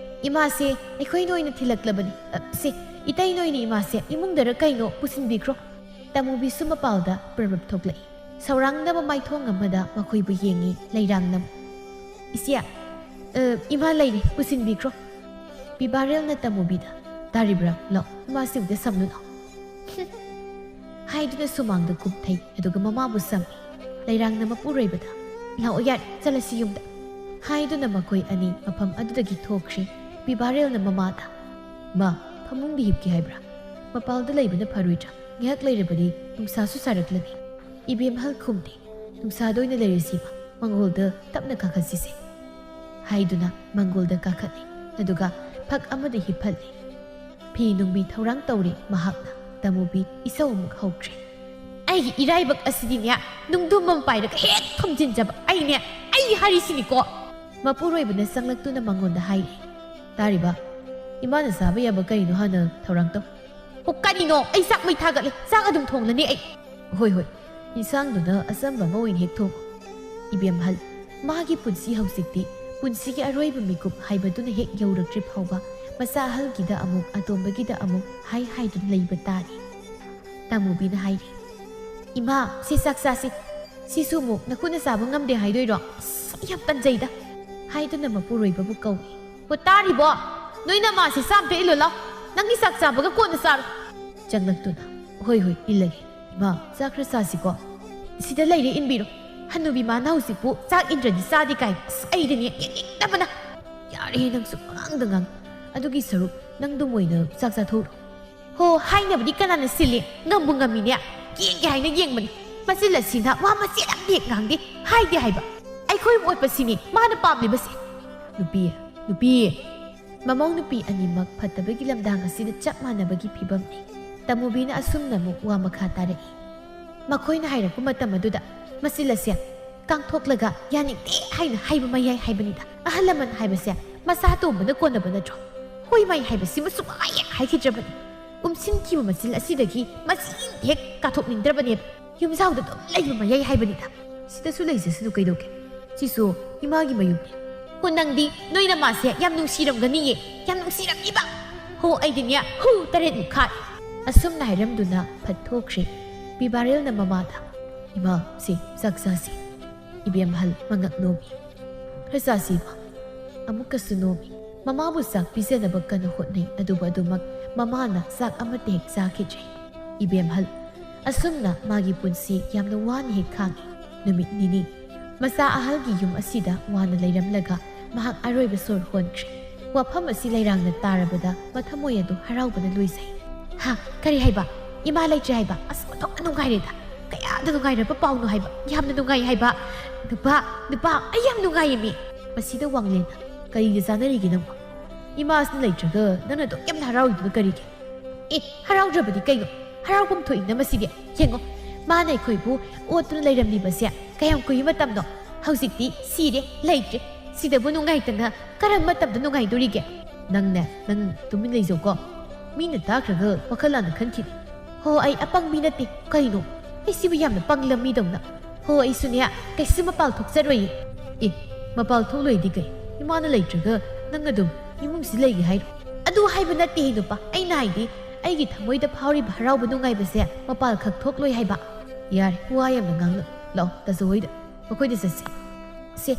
ꯏꯃꯥꯁꯦ ꯑꯩꯈꯣꯏꯅ ꯑꯣꯏꯅ ꯊꯤꯜꯂꯛꯂꯕꯅꯤ꯫ ꯏꯇꯩ ꯅꯣꯏꯅ ꯏꯃꯥꯁꯦ ꯏꯃꯨꯡꯗꯔ ꯀꯩꯅꯣ ꯄꯨꯁꯤꯟꯕꯤꯈ꯭ꯔꯣ꯫ ꯇꯃꯨꯕꯤꯁꯨ ꯃꯄꯥꯜꯗ ꯄ꯭ꯔꯞ ꯊꯣꯛꯂꯛꯏ꯫ ꯁꯧꯔꯥꯡꯅꯕ ꯃꯥꯏꯊꯣꯡ ꯑꯃꯗ ꯃꯈꯣꯏꯕꯨ ꯌꯦꯡꯉꯤ ꯂꯩꯔꯥꯡꯅ꯫ ꯏꯆꯦ ꯏꯃꯥ ꯂꯩꯔꯤ, ꯄꯨꯁꯤꯟꯕꯤꯈ꯭ꯔꯣ꯫ ꯄꯤꯕꯥꯔꯦꯜꯅ ꯇꯃꯨꯕꯤꯗ, ꯇꯥꯔꯤꯕ꯭ꯔꯥ? ꯂꯥꯛ ꯏꯃꯥꯁꯤ ꯑꯝꯇ ꯁꯝꯂꯨ ꯂꯥꯎ ꯍꯥꯏꯗꯨꯅ ꯁꯨꯃꯥꯡꯗ ꯀꯨꯞꯊꯩ ꯑꯗꯨꯒ ꯃꯃꯥꯕꯨ ꯁꯝꯃꯤ꯫ ꯂꯩꯔꯥꯡꯅ ꯃꯄꯨꯔꯣꯏꯕꯗ, ꯂꯥꯛꯑꯣ ꯌꯥꯔꯦ ꯆꯠꯂꯁꯤ ꯌꯨꯝꯗ ꯍꯥꯏꯗꯨꯅ ꯃꯈꯣꯏ ꯑꯅꯤ ꯃꯐꯝ ꯑꯗꯨꯗꯒꯤ ꯊꯣꯛꯈ꯭ꯔꯤ꯫ ꯕꯤꯕꯥꯔꯦꯜꯅ ꯃꯃꯥꯗ ꯃꯥ ꯐꯃꯨꯡꯗ ꯍꯤꯞꯀꯦ ꯍꯥꯏꯕ꯭ꯔꯥ ꯃꯄꯥꯜꯗ ꯂꯩꯕꯅ ꯐꯔꯣꯏꯗ꯭ꯔꯥ ꯉꯥꯏꯍꯥꯛ ꯂꯩꯔꯕꯗꯤ ꯅꯨꯡꯁꯥꯁꯨ ꯁꯥꯔꯛꯂꯅꯤ ꯏꯕꯦꯝꯍꯜ ꯈꯨꯝꯗꯦ ꯅꯨꯡꯁꯥꯗ ꯑꯣꯏꯅ ꯂꯩꯔꯁꯤꯕ ꯃꯪꯒꯣꯜꯗ ꯇꯞꯅ ꯀꯥꯈꯠꯁꯤꯁꯦ ꯍꯥꯏꯗꯨꯅ ꯃꯪꯒꯣꯜꯗ ꯀꯥꯈꯠꯂꯤ ꯑꯗꯨꯒ ꯐꯛ ꯑꯃꯗ ꯍꯤꯞꯍꯜꯂꯤ ꯐꯤ ꯅꯨꯡꯕꯤ ꯊꯧꯔꯥꯡ ꯇꯧꯔꯤ ꯃꯍꯥꯛꯅ ꯇꯃꯨꯕꯤ ꯏꯁꯧ ꯑꯃꯨꯛ ꯍꯧꯈ꯭ꯔꯦ ꯑꯩꯒꯤ ꯏꯔꯥꯏꯕꯛ ꯑꯁꯤꯗꯤꯅꯦ ꯅꯨꯡꯗꯨꯝ ꯑꯃ ꯄꯥꯏꯔꯒ ꯍꯦꯛ ꯊꯝꯖꯤꯟꯖꯕ ꯑꯩꯅꯦ ꯑꯩ ꯍꯥꯏꯔꯤꯁꯤꯅꯤꯀꯣ ꯃꯄꯨꯔꯣꯏꯕꯅ ꯆꯪꯂꯛꯇꯨꯅ ꯃꯉꯣꯟꯗ ꯍꯥꯏꯔꯤ ꯇꯥꯔꯤꯕ ꯏꯃꯥꯅ ꯆꯥꯕ ꯌꯥꯕ ꯀꯔꯤꯅꯣ ꯍꯥꯟꯅ ꯊꯧꯔꯥꯡ ꯇꯧ ꯍꯣ ꯀꯔꯤꯅꯣ ꯑꯩ ꯆꯥꯛ ꯃꯩ ꯊꯥꯒꯠꯂꯦ ꯆꯥꯛ ꯑꯗꯨꯝ ꯊꯣꯡꯂꯅꯤ ꯑꯩ ꯍꯣꯏ ꯍꯣꯏ ꯏꯟꯁꯥꯡꯗꯨꯅ ꯑꯆꯝꯕ ꯑꯃ ꯑꯣꯏꯅ ꯍꯦꯛ ꯊꯣꯡꯉꯨ ꯏꯕꯦꯝꯍꯜ ꯃꯥꯒꯤ ꯄꯨꯟꯁꯤ ꯍꯧꯖꯤꯛꯇꯤ ꯄꯨꯟꯁꯤꯒꯤ ꯑꯔꯣꯏꯕ ꯃꯤꯀꯨꯞ ꯍꯥꯏꯕꯗꯨꯅ ꯍꯦꯛ ꯌꯧꯔꯛꯇ꯭ꯔꯤ ꯐꯥꯎꯕ ꯃꯆꯥ ꯑꯍꯜꯒꯤꯗ ꯑꯃꯨꯛ ꯑꯇꯣꯝꯕꯒꯤꯗ ꯑꯃꯨꯛ ꯍꯥꯏꯗꯨꯅ ꯂꯩꯕ ꯇꯥꯔꯤ ꯇꯃꯨꯕꯤꯅ ꯍꯥꯏꯔꯤ ꯏꯃꯥ ꯁꯤ ꯆꯥꯛ ꯆꯥꯁꯤ ꯁꯤꯁꯨ ꯑꯃꯨꯛ ꯅꯈꯨꯠꯅ ꯆꯥꯕ ꯉꯝꯗꯦ ꯍꯥꯏꯗꯣꯏꯔꯣ ꯑꯁ ꯌꯥꯝ ꯇꯟꯖꯩꯗ ꯍꯥꯏꯗꯨꯅ ꯃꯄꯨꯔꯣꯏꯕꯕꯨ ꯀꯧꯏ ꯍꯣ ꯇꯥꯔꯤꯕꯣ ꯅꯣꯏꯅ ꯃꯥꯁꯤ ꯆꯥꯝꯇ ꯏꯜꯂꯣ ꯂꯥꯎ ꯅꯪꯒꯤ ꯆꯥꯛ ꯆꯥꯕꯒ ꯀꯣꯟꯅ ꯆꯥꯔꯣ ꯆꯪꯂꯛꯇꯨꯅ ꯍꯣꯏ ꯍꯣꯏ ꯏꯜꯂꯒꯦ ꯏꯃꯥ ꯆꯥꯛ ꯈꯔ ꯆꯥꯁꯤꯀꯣ ꯁꯤꯗ ꯂꯩꯔꯦ ꯏꯟꯕꯤꯔꯣ ꯍꯟꯅꯨꯕꯤ ꯃꯥꯅ ꯍꯧꯖꯤꯛꯄꯨ ꯆꯥꯛ ꯏꯟꯗ꯭ꯔꯗꯤ ꯆꯥꯗꯦ ꯀꯥꯏ ꯑꯁ ꯑꯩꯗꯅꯦ ꯌꯦꯡꯅꯤꯡꯗꯕꯅ ꯌꯥꯔꯦ ꯅꯪꯁꯨ ꯉꯥꯡꯗ ꯉꯥꯡ ꯑꯗꯨꯒꯤ ꯁꯔꯨꯛ ꯅꯪꯗꯨꯝ ꯑꯣꯏꯅ ꯆꯥꯛ ꯆꯥꯊꯣꯛꯎꯔꯣ ꯍꯣ ꯍꯥꯏꯅꯕꯗꯤ ꯀꯅꯥꯅ ꯁꯤꯜꯂꯤ ꯉꯝꯕꯨ ꯉꯝꯃꯤꯅꯦ ꯌꯦꯡꯒꯦ ꯍꯥꯏꯅ ꯌꯦꯡꯕꯅꯤ ꯃꯆꯤꯜ ꯑꯁꯤꯅ ꯋꯥ ꯃꯆꯦꯠ ꯑꯃ ꯉꯥꯡꯗꯦ ꯍꯥꯏꯗꯦ ꯍꯥꯏꯕ ꯑꯩꯈꯣꯏ ꯑꯣꯠꯄꯁꯤꯅꯤ ꯃꯥꯅ ꯄꯥꯝꯂꯤꯕꯁꯦ ꯅꯨꯄꯤ ꯃꯃꯧ ꯅꯨꯄꯤ ꯑꯅꯤꯃꯛ ꯐꯠꯇꯕꯒꯤ ꯂꯝꯗꯥꯡ ꯑꯁꯤꯗ ꯆꯞ ꯃꯥꯟꯅꯕꯒꯤ ꯐꯤꯕꯝꯅꯤ ꯇꯃꯨꯕꯤꯅ ꯑꯁꯨꯝꯅ ꯑꯃꯨꯛ ꯋꯥ ꯃꯈꯥ ꯇꯥꯔꯛꯏ ꯃꯈꯣꯏꯅ ꯍꯥꯏꯔꯛꯄ ꯃꯇꯝ ꯑꯗꯨꯗ ꯃꯆꯤꯜ ꯑꯁꯦ ꯀꯥꯡꯊꯣꯛꯂꯒ ꯌꯥꯅꯤꯡꯗꯦ ꯍꯥꯏꯅ ꯍꯥꯏꯕ ꯃꯌꯥꯏ ꯍꯥꯏꯕꯅꯤꯗ ꯑꯍꯜ ꯂꯃꯟ ꯍꯥꯏꯕꯁꯦ ꯃꯆꯥ ꯇꯣꯝꯕꯅ ꯀꯣꯟꯅꯕ ꯅꯠꯇ꯭ꯔꯣ ꯍꯣꯏ ꯃꯥꯏ ꯍꯥꯏꯕꯁꯤꯃ ꯁꯨꯡꯍꯥꯏ ꯍꯥꯏꯈꯤꯗ꯭ꯔꯕꯅꯤ ꯎꯝꯁꯤꯟꯈꯤꯕ ꯃꯆꯤꯜ ꯑꯁꯤꯗꯒꯤ ꯃꯆꯤꯟ ꯍꯦꯛ ꯀꯥꯊꯣꯛꯅꯤꯡꯗ꯭ꯔꯕꯅꯦꯕ ꯌꯨꯝꯖꯥꯎꯗ ꯑꯗꯨꯝ ꯂꯩꯕ ꯃꯌꯥꯏ ꯍꯥꯏꯕꯅꯤꯗ ꯁꯤꯗꯁꯨ ꯂꯩꯖꯁꯅꯨ ꯀꯩꯗꯧꯒꯦ ꯁꯤꯁꯨ ꯏꯃꯥꯒꯤ ꯃꯌꯨꯝꯅꯤ ꯍꯣ ꯅꯪꯗꯤ ꯅꯣꯏꯅ ꯃꯥꯁꯦ ꯌꯥꯝ ꯅꯨꯡꯁꯤꯔꯝꯒꯅꯤꯌꯦ ꯌꯥꯝ ꯅꯨꯡꯁꯤꯔꯝꯅꯤꯕ ꯍꯣ ꯑꯩꯗꯤꯅꯦ ꯍꯨ ꯇꯔꯦꯠꯃꯨꯛ ꯈꯥꯏ ꯑꯁꯨꯝꯅ ꯍꯥꯏꯔꯝꯗꯨꯅ ꯐꯠꯊꯣꯛꯈ꯭ꯔꯦ ꯕꯤꯕꯥꯔꯦꯜꯅ ꯃꯃꯥꯗ ꯏꯃꯥ ꯁꯤ ꯆꯥꯛ ꯆꯥꯁꯤ ꯏꯕꯦꯝꯍꯜ ꯃꯉꯛ ꯅꯣꯝꯃꯤ ꯈꯔ ꯆꯥꯁꯤꯕ ꯑꯃꯨꯛꯀꯁꯨ ꯅꯣꯝꯃꯤ ꯃꯃꯥꯕꯨ ꯆꯥꯛ ꯄꯤꯖꯅꯕ ꯀꯟꯅ ꯍꯣꯠꯅꯩ ꯑꯗꯨꯕꯨ ꯑꯗꯨꯃꯛ ꯃꯃꯥꯅ ꯆꯥꯛ ꯑꯃꯠꯇ ꯍꯦꯛ ꯆꯥꯈꯤꯗ꯭ꯔꯦ ꯏꯕꯦꯝꯍꯜ ꯑꯁꯨꯝꯅ ꯃꯥꯒꯤ ꯄꯨꯟꯁꯤ ꯌꯥꯝꯅ ꯋꯥꯅ ꯍꯦꯛ ꯈꯥꯡꯉꯤ ꯅꯨꯃꯤꯠ ꯅꯤꯅꯤ ꯃꯆꯥ ꯑꯍꯜꯒꯤ ꯌꯨꯝ ꯑꯁꯤꯗ ꯋꯥꯅ ꯂꯩꯔꯝꯂꯒ ꯃꯍꯥꯛ ꯑꯔꯣꯏꯕ ꯁꯣꯔ ꯍꯣꯟꯈ꯭ꯔꯦ ꯋꯥꯐꯝ ꯑꯁꯤ ꯂꯩꯔꯥꯡꯅ ꯇꯥꯔꯕꯗ ꯃꯊꯃꯣꯏ ꯑꯗꯨ ꯍꯔꯥꯎꯕꯅ ꯂꯣꯏꯖꯩ ꯍꯥ ꯀꯔꯤ ꯍꯥꯏꯕ ꯏꯃꯥ ꯂꯩꯇ꯭ꯔꯦ ꯍꯥꯏꯕ ꯑꯁ ꯑꯣꯟꯊꯣꯛꯅ ꯅꯨꯡꯉꯥꯏꯔꯦꯗ ꯀꯌꯥꯗ ꯅꯨꯡꯉꯥꯏꯔꯕ ꯄꯥꯎꯅꯣ ꯍꯥꯏꯕ ꯌꯥꯝꯅ ꯅꯨꯡꯉꯥꯏ ꯍꯥꯏꯕ ꯅꯨꯄꯥ ꯑꯩ ꯌꯥꯝ ꯅꯨꯡꯉꯥꯏꯌꯦ ꯃꯤ ꯃꯁꯤꯗ ꯋꯥꯡꯂꯦꯟꯅ ꯀꯔꯤꯒ ꯆꯥꯅꯔꯤꯒꯦ ꯅꯪꯕꯣ ꯏꯃꯥꯁꯤꯅ ꯂꯩꯇ꯭ꯔꯒ ꯅꯪꯅ ꯑꯗꯨꯛ ꯌꯥꯝꯅ ꯍꯔꯥꯎꯔꯤꯗꯨꯅ ꯀꯔꯤꯒꯤ ꯍꯔꯥꯎꯗ꯭ꯔꯕꯗꯤ ꯀꯩꯅꯣ ꯍꯔꯥꯎꯐꯝ ꯊꯣꯛꯏꯅ ꯃꯁꯤꯗꯤ ꯌꯦꯡꯉꯣ ꯃꯥꯅ ꯑꯩꯈꯣꯏꯕꯨ ꯑꯣꯠꯇꯨꯅ ꯂꯩꯔꯝꯂꯤꯕꯁꯦ ꯀꯌꯥꯝ ꯀꯨꯏꯕ ꯃꯇꯝꯅꯣ ꯍꯧꯖꯤꯛꯇꯤ ꯁꯤꯔꯦ ꯂꯩꯇ꯭ꯔꯦ ꯁꯤꯗꯕꯨ ꯅꯨꯡꯉꯥꯏꯇꯅ ꯀꯔꯝꯕ ꯃꯇꯝꯗ ꯅꯨꯡꯉꯥꯏꯗꯣꯔꯤꯒꯦ ꯅꯪ ꯇꯨꯃꯤꯟ ꯂꯩꯖꯧꯀꯣ ꯃꯤꯅ ꯇꯥꯈ꯭ꯔꯒ ꯋꯥꯈꯜ ꯂꯥꯟꯅ ꯈꯟꯈꯤꯅꯤ ꯍꯣ ꯑꯩ ꯑꯄꯪꯕꯤ ꯅꯠꯇꯦ ꯀꯩꯅꯣ ꯑꯩ ꯁꯤꯕꯨ ꯌꯥꯝꯅ ꯄꯪꯂꯝꯃꯤꯗꯧꯅ ꯍꯣ ꯑꯩꯁꯨꯅꯦ ꯀꯩꯁꯨ ꯃꯄꯥꯜ ꯊꯣꯛꯆꯔꯣꯏꯌꯦ ꯃꯄꯥꯜ ꯊꯣꯛꯂꯣꯏꯗꯤ ꯀꯩ ꯏꯃꯥꯅ ꯂꯩꯇ꯭ꯔꯒ ꯅꯪ ꯑꯗꯨꯝ ꯏꯃꯨꯡꯁꯤ ꯂꯩꯒꯦ ꯍꯥꯏꯔꯣ ꯑꯗꯨ ꯍꯥꯏꯕ ꯅꯠꯇꯦ ꯅꯨꯄꯥ ꯑꯩꯅ ꯍꯥꯏꯗꯤ ꯑꯩꯒꯤ ꯊꯃꯣꯏꯗ ꯐꯥꯎꯔꯤꯕ ꯍꯔꯥꯎꯕ ꯅꯨꯡꯉꯥꯏꯕꯁꯦ ꯃꯄꯥꯜ ꯈꯛ ꯊꯣꯛꯂꯣꯏ ꯍꯥꯏꯕ ꯌꯥꯔꯦ ꯋꯥ ꯌꯥꯝꯅ ꯉꯥꯡꯅ ꯂꯥꯛꯑꯣ ꯇꯥꯖꯧ ꯍꯣꯏꯗ ꯃꯈꯣꯏꯗ ꯆꯠꯁꯤ ꯁꯦ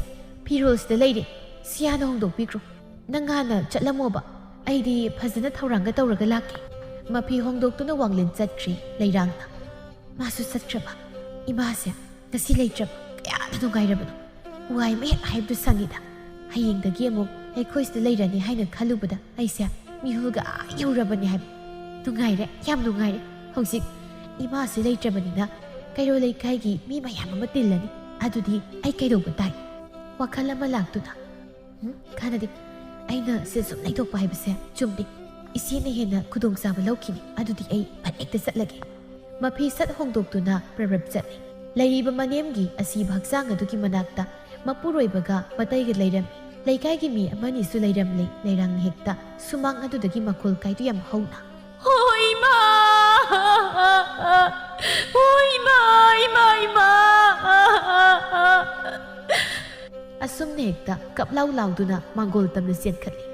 ꯐꯤꯔꯣꯜꯁꯤꯗ ꯂꯩꯔꯦ ꯁꯤ ꯍꯥꯟꯅ ꯍꯣꯡꯗꯣꯛꯄꯤꯈ꯭ꯔꯣ ꯅꯪ ꯍꯥꯟꯅ ꯆꯠꯂꯝꯃꯣꯕ ꯑꯩꯗꯤ ꯐꯖꯅ ꯊꯧꯔꯥꯡꯒ ꯇꯧꯔꯒ ꯂꯥꯛꯀꯦ ꯃꯐꯤ ꯍꯣꯡꯗꯣꯛꯇꯨꯅ ꯋꯥꯡꯂꯦꯟ ꯆꯠꯈ꯭ꯔꯤ ꯂꯩꯔꯥꯡꯅ ꯃꯥꯁꯨ ꯆꯠꯈ꯭ꯔꯕ ꯏꯃꯥꯁꯦ ꯉꯁꯤ ꯂꯩꯇ꯭ꯔꯕ ꯀꯌꯥꯗ ꯅꯨꯡꯉꯥꯏꯔꯕꯅꯣ ꯋꯥꯏ ꯃꯌꯦꯛ ꯍꯥꯏꯕꯗꯨ ꯁꯪꯉꯤꯗ ꯍꯌꯦꯡꯗꯒꯤ ꯑꯃꯨꯛ ꯑꯩꯈꯣꯏꯁꯤꯗ ꯂꯩꯔꯅꯤ ꯍꯥꯏꯅ ꯈꯜꯂꯨꯕꯗ ꯑꯩꯁꯦ ꯃꯤꯍꯨꯜꯒ ꯌꯧꯔꯕꯅꯤ ꯍꯥꯏꯕ ꯅꯨꯡꯉꯥꯏꯔꯦ ꯌꯥꯝ ꯅꯨꯡꯉꯥꯏꯔꯦ ꯍꯧꯖꯤꯛ ꯏꯃꯥꯁꯤ ꯂꯩꯇ꯭ꯔꯕꯅꯤꯅ ꯀꯩꯔꯣꯜ ꯂꯩꯀꯥꯏꯒꯤ ꯃꯤ ꯃꯌꯥꯝ ꯑꯃ ꯇꯤꯜꯂꯅꯤ ꯑꯗꯨꯗꯤ ꯑꯩ ꯀꯩꯗꯧꯕ ꯇꯥꯏ ꯋꯥꯈꯜ ꯑꯃ ꯂꯥꯛꯇꯨꯅ ꯈꯥꯟꯅꯗꯤ ꯑꯩꯅ ꯁꯤ ꯁꯨꯝ ꯂꯩꯊꯣꯛꯄ ꯍꯥꯏꯕꯁꯦ ꯆꯨꯝꯗꯦ ꯏꯆꯦꯅ ꯍꯦꯟꯅ ꯈꯨꯗꯣꯡꯆꯥꯕ ꯂꯧꯈꯤꯅꯤ ꯑꯗꯨꯗꯤ ꯑꯩ ꯐꯠ ꯍꯦꯛꯇ ꯆꯠꯂꯒꯦ ꯃꯐꯤ ꯁꯠ ꯍꯣꯡꯗꯣꯛꯇꯨꯅ ꯄ꯭ꯔꯕ꯭ꯔꯞ ꯆꯠꯂꯤ ꯂꯩꯔꯤꯕ ꯃꯅꯦꯝꯒꯤ ꯑꯁꯤꯕ ꯍꯛꯆꯥꯡ ꯑꯗꯨꯒꯤ ꯃꯅꯥꯛꯇ ꯃꯄꯨꯔꯣꯏꯕꯒ ꯃꯇꯩꯒ ꯂꯩꯔꯝꯃꯤ ꯂꯩꯀꯥꯏꯒꯤ ꯃꯤ ꯑꯃꯅꯤꯁꯨ ꯂꯩꯔꯝꯂꯦ ꯂꯩꯔꯥꯡ ꯍꯦꯛꯇ ꯁꯨꯃꯥꯡ ꯑꯗꯨꯗꯒꯤ ꯃꯈꯣꯜ ꯀꯥꯏꯗꯨ ꯌꯥꯝ ꯍꯧꯅ ꯍꯣꯏ ꯏꯃꯥ ꯍꯣꯏ ꯏꯃꯥ ꯑꯁꯨꯝꯅ ꯍꯦꯛꯇ ꯀꯞꯂꯥꯎ ꯂꯥꯎꯗꯨꯅ ꯃꯥꯡꯒꯣꯜ ꯇꯝꯅ ꯆꯦꯟꯈꯠꯂꯤ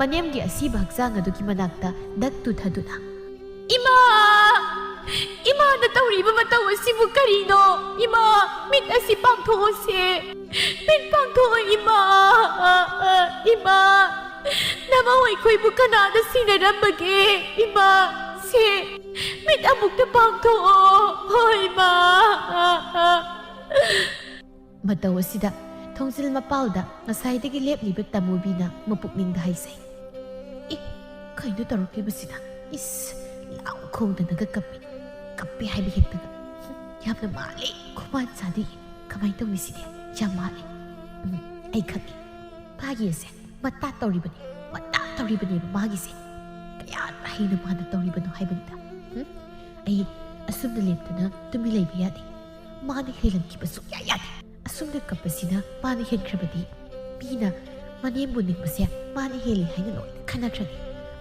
ꯃꯅꯦꯝꯒꯤ ꯑꯁꯤꯕ ꯍꯛꯆꯥꯡ ꯑꯗꯨꯒꯤ ꯃꯅꯥꯛꯇ ꯗꯛ ꯇꯨꯊꯗꯨꯅ ꯏꯃꯥꯅ ꯇꯧꯔꯤꯕ ꯃꯇꯧ ꯑꯁꯤꯕꯨ ꯀꯔꯤꯅꯣ ꯏꯃꯥ ꯃꯤꯠ ꯑꯁꯤ ꯄꯥꯡꯊꯣꯛꯑꯣꯁꯦ ꯃꯤꯠ ꯄꯥꯡꯊꯣꯛꯑꯣ ꯏꯃꯥ ꯅꯃꯧ ꯑꯩꯈꯣꯏꯕꯨ ꯀꯅꯥꯅ ꯁꯤꯟꯅꯔꯝꯕꯒꯦ ꯏꯃꯥ ꯁꯦ ꯃꯤꯠ ꯑꯃꯨꯛꯇ ꯄꯥꯡꯊꯣꯛꯑꯣ ꯍꯣꯏ ꯏꯃꯥ ꯃꯇꯧ ꯑꯁꯤꯗ ꯊꯣꯡꯖꯤꯜ ꯃꯄꯥꯜꯗ ꯉꯁꯥꯏꯗꯒꯤ ꯂꯦꯞꯂꯤꯕ ꯇꯃꯨꯕꯤꯅ ꯃꯄꯨꯛꯅꯤꯡꯗ ꯍꯥꯏꯖꯩ ꯀꯩꯅꯣ ꯇꯧꯔꯛꯂꯤꯕꯁꯤꯅ ꯏꯁ ꯂꯥꯎ ꯈꯣꯡꯗꯅꯒ ꯀꯞꯄꯦ ꯍꯥꯏꯕ ꯍꯦꯛꯇꯒ ꯌꯥꯝꯅ ꯃꯥꯜꯂꯦ ꯈꯨꯃꯥꯟ ꯆꯥꯗꯤ ꯀꯃꯥꯏꯅ ꯇꯧꯅꯤ ꯁꯤꯗꯤ ꯌꯥꯝ ꯃꯥꯜꯂꯦ ꯑꯩ ꯈꯪꯉꯦ ꯃꯥꯒꯤꯁꯦ ꯃꯇꯥ ꯇꯧꯔꯤꯕꯅꯦꯕ ꯃꯥꯒꯤꯁꯦ ꯀꯌꯥꯠ ꯍꯩꯅ ꯃꯥꯅ ꯇꯧꯔꯤꯕꯅꯣ ꯍꯥꯏꯕꯅꯤꯗ ꯑꯩ ꯑꯁꯨꯝꯅ ꯂꯦꯞꯇꯨꯅ ꯇꯨꯃꯤꯟ ꯂꯩꯕ ꯌꯥꯗꯦ ꯃꯥꯅ ꯍꯦꯜꯂꯟꯈꯤꯕ ꯁꯨꯛꯌꯥ ꯌꯥꯗꯦ ꯑꯁꯨꯝꯅ ꯀꯞꯄꯁꯤꯅ ꯃꯥꯅ ꯍꯦꯟꯈ꯭ꯔꯕꯗꯤ ꯃꯤꯅ ꯃꯅꯦꯝꯕꯨ ꯅꯤꯡꯕꯁꯦ ꯃꯥꯅ ꯍꯦꯜꯂꯤ ꯍꯥꯏꯅ ꯂꯣꯏꯅ ꯈꯟꯅꯈ꯭ꯔꯅꯤ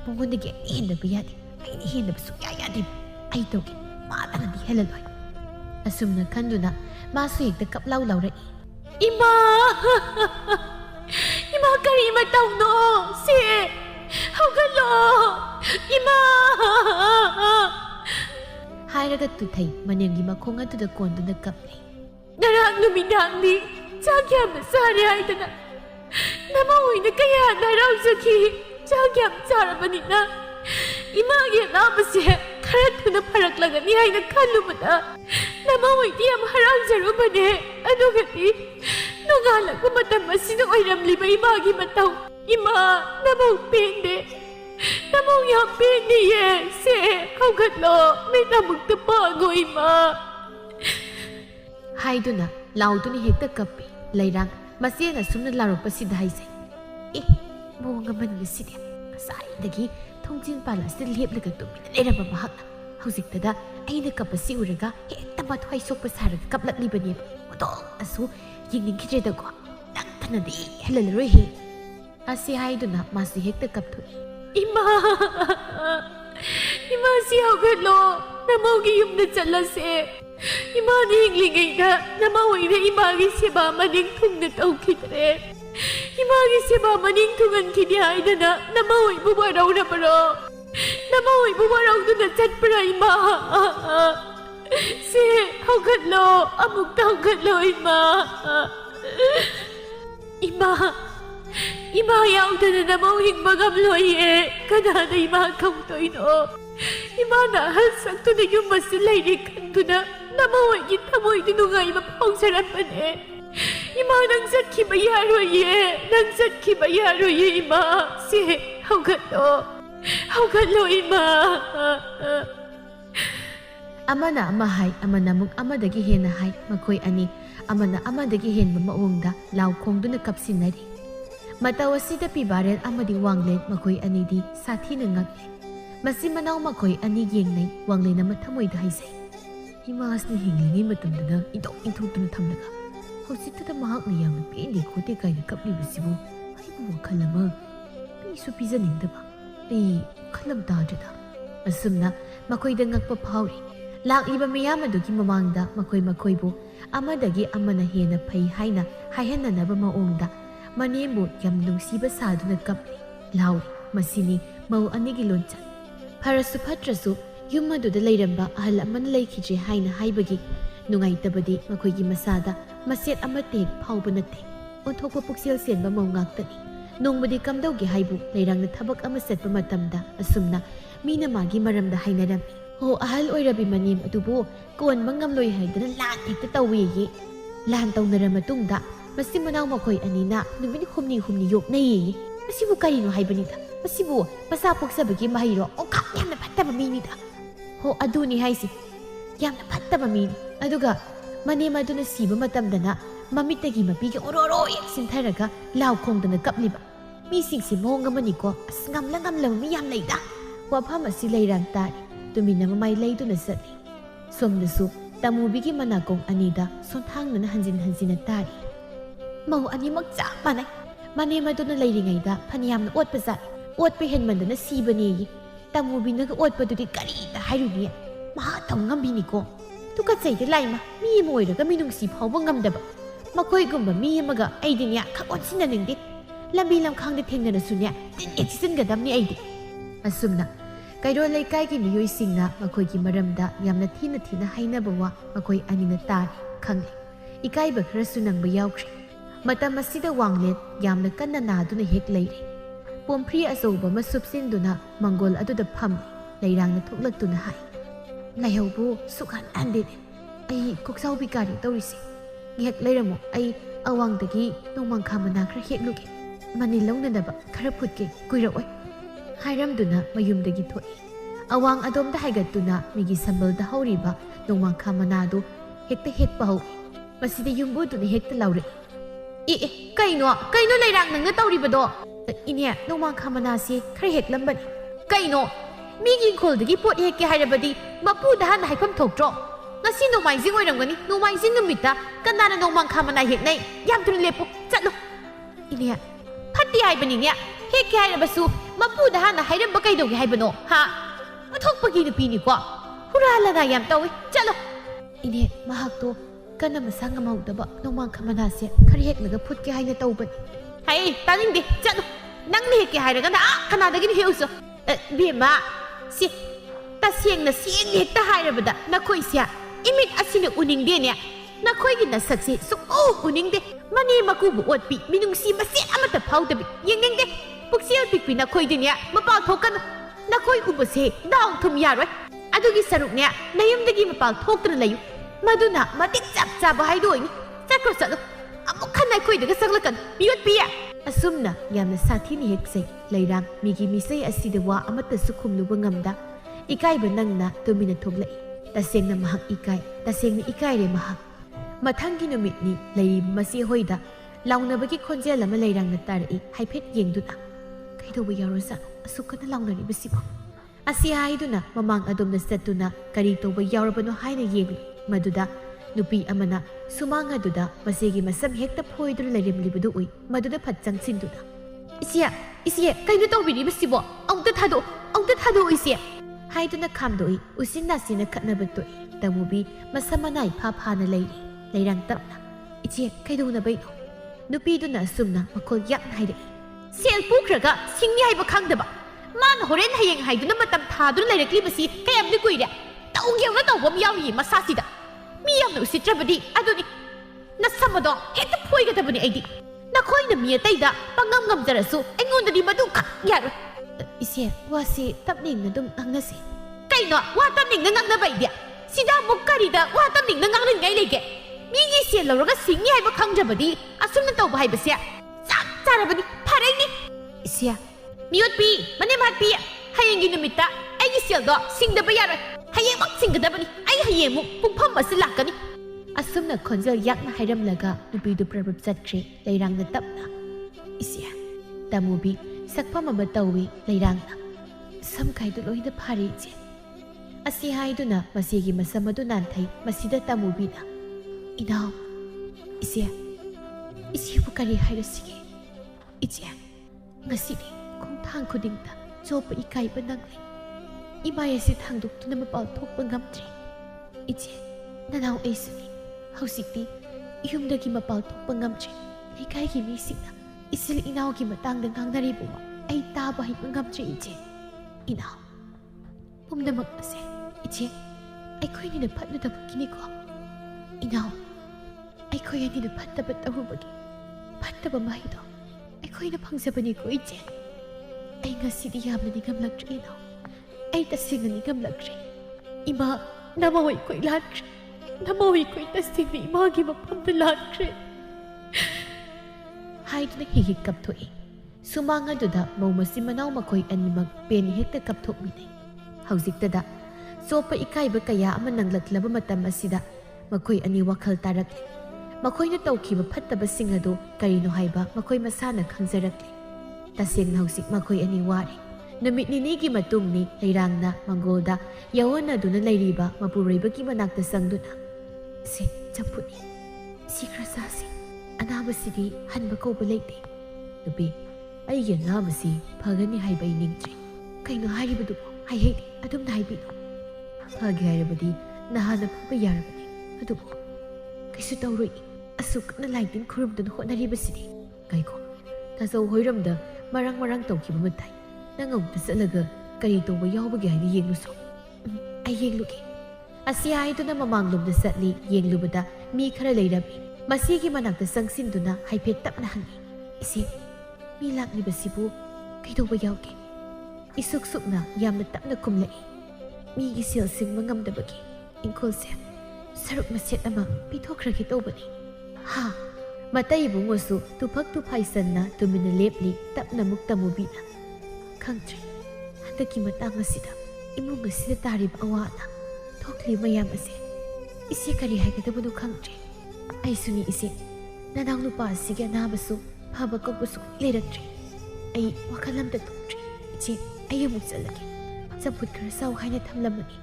ꯃꯉꯣꯟꯗꯒꯤ ꯑꯩꯅ ꯍꯦꯟꯗꯕ ꯌꯥꯗꯦ ꯑꯩꯅ ꯍꯦꯟꯗꯕ ꯁꯨꯛꯌꯥ ꯌꯥꯗꯦꯕ ꯑꯩ ꯇꯧꯒꯦ ꯃꯥꯇꯅꯗꯤ ꯍꯦꯜꯂꯜꯂꯣꯏ ꯑꯁꯨꯝꯅ ꯈꯟꯗꯨꯅ ꯃꯥꯁꯨ ꯍꯦꯛꯇ ꯀꯞꯂꯥꯎ ꯂꯥꯎꯔꯛꯏ ꯏꯃꯥ ꯏꯃꯥ ꯀꯔꯤ ꯃꯇꯧꯅꯣ ꯁꯤ ꯍꯧꯒꯠꯂꯣ ꯏꯃꯥ ꯍꯥꯏꯔꯒ ꯇꯨꯊꯩ ꯃꯅꯦꯝꯒꯤ ꯃꯈꯣꯡ ꯑꯗꯨꯗ ꯀꯣꯟꯗꯨꯅ ꯀꯞꯂꯤ ꯉꯔꯥꯡ ꯅꯨꯃꯤꯗꯥꯡꯗꯤ ꯆꯥꯛ ꯌꯥꯝꯅ ꯆꯥꯔꯦ ꯍꯥꯏꯗꯅ ꯅꯃꯥꯍꯣꯏꯅ ꯀꯌꯥꯅ ꯍꯔꯥꯎꯖꯈꯤ ꯆꯥꯛ ꯌꯥꯝ ꯆꯥꯔꯕꯅꯤꯅ ꯏꯃꯥꯒꯤ ꯑꯅꯥꯕꯁꯦ खरा थुना फरक लगनी है ना खालू बता नमा होइती हम हराम जरूर बने अदुगति नोगालक मतम मसिन ओइरमली बै मागी बताऊ इमा नमो पेंदे नमो या पेंदे ये से हौगतलो मे नमुक्त पागो इमा हाइदुना लाउदुनी हेक्ता कप्पी लैरांग मसेना सुमना लारोपसिदा हाइसे ए मोंगा मनगसिदे साइदगी थोंजिन पालासे लेपलगा तुमिना लेरबा महक हौजिक्तदा अइना कपसि उरगा हेक्ता मथ्वाइ सोकपा सारगा कपलक्लिबने ओदो असु यिंगनिखिजेदगो नक्तनदि हेललरोइ हे असे हाइदुना मासि हेक्ता कपथु इमा इमा सि हौगलो नमोगी युमना चलसे इमा नि हिंगलिगैदा नमा होइना इमागी सेबा मनिंग थुंगना तौखिदरे इमागी सेबा मनिंग थुंगनखिदि हाइदना नमा होइबु बरौरबरो नमा होइबु बरौदुना चटपरा इमा से हौगलो अमुक हौगलो इमा इमा इमा याउदना नमा हिंगबा गमलोये कदाना इमा खौतोइनो इमा ना हसक्तुना युमसि लैरे खंतुना नमा होइगी थमोइदि नुगाइबा फाउसरपने इमा नंग चटखिबा यारोये नंग चटखिबा यारोये इमा से हौगलो इमा अमना अमा हाय अमना मुक अमदगी हेना हाय मखोय अनि अमना अमदगी हेनबा मओंगदा लाव खोंगदुना कपसिनरी मताव असिदा पिबारेल अमदि वांगले मखोय अनिदि साथीना ngakle मसि मनाव मखोय अनि येंगनै वांगलेना मथमोइदा हाइसै इमासनि हिंगलिङै मतमदना इदो इथुतुना थमलगा हौजिक्तदा महाकनि यामना पेंदे खोते कायना कपलिबसिबु आइबु वखल अमा पिसु पिजनिंदबा ए खलम ताददा असुमना मखोयदा ngakpa phawri लाक्लिबा मियाम अदुगी ममांगदा मखोय मखोयबु अमदगी अमना हेना फै हाइना हायहननबा मओंगदा मनेमु यम नुंगसिबा सादुना कपली लाउरी मसिनी मौ अनिगी लोंचा फरसु फत्रसु युम अदुदा लैरंबा अहल अमन लैखिजे हाइना हाइबगी नुंगाइतबदी मखोयगी मसादा मसेत अमते फाउबा नते ओथोपा पुक्सेल सेनबा मौंगाक्तनी नोंबदी कमदौगे हाइबु लैरांगना थबक अमा सेटबा मतमदा असुमना मीना मागी मरमदा हाइनारमी हो अहल ओइरबी मनेम अदुबु कोनबा ngamloi हाइदना लान हेक्ता तौवेये लान तौनरा मतुंगदा मसि मनाव मखोय अनिना नुमिनि हुमनि योगनैये मसिबु करिनो हाइबनिदा मसिबु मसा पोक्सबगी महिरो ओखा यामना फत्तबा मीनिदा हो अदुनि हाइसि यामना फत्तबा मीनि अदुगा मनेम अदुना सिबा मतमदना ममितगी मपिगे ओरोरो एक सिंथरगा लाव खोंदना कपलिबा मिसिंगसि मोंग अमनिको अस ngamla mi yam leida wafam asi leirang tari tumina mamai leiduna satli somnasu tamubiगी manakong anida sonthangna hanjin tari mau animak chak manai mane maduna leiringaida phaniyamna otpa otpa henmandana sibani tamubina ga otpa dudi kari ta hairuni maha thongambini ko tuka chaide laima mi moiraga minungsi phawba ngamdaba makoi gumba mi amaga aidinya khakonsina ningdi lambi lamkhangda thengnana sunya tin excision ga damni aidi asumna kairo leikai gi miyoi singna makoi gi maramda yamna thina hainaba wa makoi anina tari khangli ikai ba khara sunang ba yaukri matam asida wanglet yamna kanna naduna hek leire pompri asoba ma subsinduna mangol aduda phamli leirangna thuklaktuna hai naihobu sukhan ande ai koksau bikari tawrisi ngek leiramo ai awangdagi nomang khamana khra hekluge mani longnadaba khara phutke kuiroi ꯍꯥꯏꯔꯝꯗꯨꯅ ꯃꯌꯨꯝꯗꯒꯤ ꯊꯣꯛꯏ ꯑꯋꯥꯡ ꯑꯗꯣꯝꯗ ꯍꯥꯏꯒꯠꯇꯨꯅ ꯃꯤꯒꯤ ꯁꯝꯕꯜꯗ ꯍꯧꯔꯤꯕ ꯅꯣꯡꯃꯥꯡꯈꯥ ꯃꯅꯥꯗꯨ ꯍꯦꯛꯇ ꯍꯦꯛꯄ ꯍꯧꯏ ꯃꯁꯤꯗ ꯌꯨꯝꯕꯨꯗꯨꯅ ꯍꯦꯛꯇ ꯂꯥꯎꯔꯛꯏ ꯀꯩꯅꯣ ꯂꯩꯔꯥꯡ ꯅꯪꯅ ꯇꯧꯔꯤꯕꯗꯣ ꯏꯅꯦ ꯅꯣꯡꯃꯥꯡꯈꯥ ꯃꯅꯥꯁꯤ ꯈꯔ ꯍꯦꯛꯂꯝꯕꯅꯤ ꯀꯩꯅꯣ ꯃꯤꯒꯤ ꯏꯪꯈꯣꯜꯗꯒꯤ ꯄꯣꯠ ꯍꯦꯛꯀꯦ ꯍꯥꯏꯔꯕꯗꯤ ꯃꯄꯨꯗ ꯍꯥꯟꯅ ꯍꯥꯏꯐꯝ ꯊꯣꯛꯇ꯭ꯔꯣ ngasi nomaising oirangani nomaising numita kanana nomang khamana heknai yam thun lepu chatlo ine phatti haibani ne hekke hairabasu mapuda hana hairamba kaidogi haibano ha athokpagi nupi ni ko huralana yam tawi chatlo ine mahakto kana masang amaudaba nomang khamana se khari heklaga phutke haina tawbani hai taningde chatlo nangni hekke hairaga na kanadagi heuso bema si tasengna seng hekta hairabada nakhoi sia imit asina uningde ne nakhoi na sakse suku uningde mani makubu otpi minungsi maset amata phaudabi yengnengde puksial pikpi nakhoi de ne mapal thokan nakhoi ubase daw thum yaroi adugi saruk ne nayumdagi mapal thoktra layu maduna matik chap chaba haidoi chakro chalo amuk khanai khoi daga saglakan biyot piya asumna yamna sathini heksai leirang migi misai asida wa amata sukhumluba ngamda ikai banangna tumina thoglai tasengna mahak ikai tasengna ikai re mahak mathangi numitni lei masi hoida launabagi khonjel ama leirang na tarai haiphet yengduna kaidoba yarosa asukana launari basibo asi haiduna mamang adomna satuna kari toba yarabano haina yenglu maduda nupi amana sumanga duda masigi masam hekta phoidur leirim libudu ui maduda phatchang sinduna isia kaino tawbiri basibo aungta thado isia haiduna khamdoi usinna sina khatnabatu tamubi masamanai phana leirang tapna ichi kaidona bai nupi duna sumna makol yak haide sel pukhraga singni haiba khangdaba man horen hayeng haiduna matam thadun leirakli basi kayam ni kuire tawgewna tawbam yawi masasida mi yamna usitrabadi aduni nasamado heta phoigadabani aidi nakhoina mi ataida pangam ngamjarasu engonda madu khak yaro ise wasi tapning na dum angnasi kaino wa tapning na ngangna baidia sida mukkarida wa tapning na ngangna ngai lege migi se lawraga singni haiba khangjabadi asumna tawba haibase sak charabani phareini isia miot pi mane mat pi hayengi numita aigi seldo singdaba yaroi hayeng mak singgadabani ai hayemu pungpham asilakani asumna khonjal yakna hairamlaga nupidu prabab chatkre leirangna tapna isia tamubi sakpam ama tawi leirangna samkaidu loina phari je asi haiduna masigi masamadu nanthai masida tamubina inaw isi bukari hairasige ije ngasidi khongthang khudingta chopa ikai banangle imaya si thangduk tuna mapal thokpa ngamtri ije nanaw aisuni hausikti yumdagi mapal thokpa ngamtri lekai gi misina isil inaw gi matang dang ngangnari buma ai taba hi ngamtri ije inaw pumnamak ase ije aikhoi ni na phatna da kini ko inaw aikhoi ani na phatta ba tawbagi phatta ba mai do aikhoi na phangsabani ko ije ai ngasidi yamna ni gamlakri inaw ai tasingna ni gamlakri ima namawai koi lakri namawai koi tasingni ima gi mapamda lakri haidna higi kapthoi sumanga duda maumasi manaw makoi animak pen hekta kapthok minai haujiktada sopa ikaiba kaya ama nanglaklaba matam asida makoi ani wakhal tarakle makoina tawkhiba phattaba singado karino haiba makoi masana khangjarakle taseng haujik makoi ani wari numit nini matungni leirangna mangolda yawana duna leiriba mapureiba manakta sangduna si champuni sikrasasi anabasidi hanba koba leite nubi aigi anabasi phagani haiba iningtri kaino hairibadu haihedi adumna haibino phagi hairabadi nahana phaba yarabani adubu kaisu tawroi asukna laitin khurumduna hotnaribasidi kaiko tasau hoiramda marang tawkiba matai nangawta salaga kari tawba yawbagi haina yengluso ai yengluge asi haiduna mamanglomda satli yenglubada mi khara leirami masigi manakta sangsinduna haiphet tapna hangi isi mi laklibasibu kaidawba yawge isuksukna yamna tapna kumlai migi selsing mangamdabagi ingkolse saruk maset ama pithokragi tawbani ha matai bungosu tuphak tuphai sanna tumina lepli tapna mukta mubina khangtri ꯍꯟꯗꯛꯀꯤ ꯃꯇꯥꯡ ꯑꯁꯤꯗ ꯏꯃꯨꯡ ꯑꯁꯤꯗ ꯇꯥꯔꯤꯕ ꯑꯋꯥ ꯑꯅꯥ ꯊꯣꯛꯂꯤꯕ ꯃꯌꯥꯝ ꯑꯁꯤ ꯏꯆꯦ ꯀꯔꯤ ꯍꯥꯏꯒꯗꯕꯅꯣ ꯈꯪꯗ꯭ꯔꯦ ꯑꯩꯁꯨꯅꯤ ꯏꯆꯦ ꯅꯅꯥꯎ ꯅꯨꯄꯥ ꯑꯁꯤꯒꯤ ꯑꯅꯥꯕꯁꯨ ꯐꯕ ꯀꯧꯕꯁꯨ ꯂꯩꯔꯛꯇ꯭ꯔꯦ ꯑꯩ ꯋꯥꯈꯜ ꯑꯝꯇ ꯊꯣꯛꯇ꯭ꯔꯦ ꯏꯆꯦ ꯑꯩ ꯑꯃꯨꯛ ꯆꯠꯂꯒꯦ ꯆꯝꯐꯨꯠ ꯈꯔ ꯆꯥꯎ ꯍꯥꯏꯅ ꯊꯝꯂꯝꯕꯅꯤ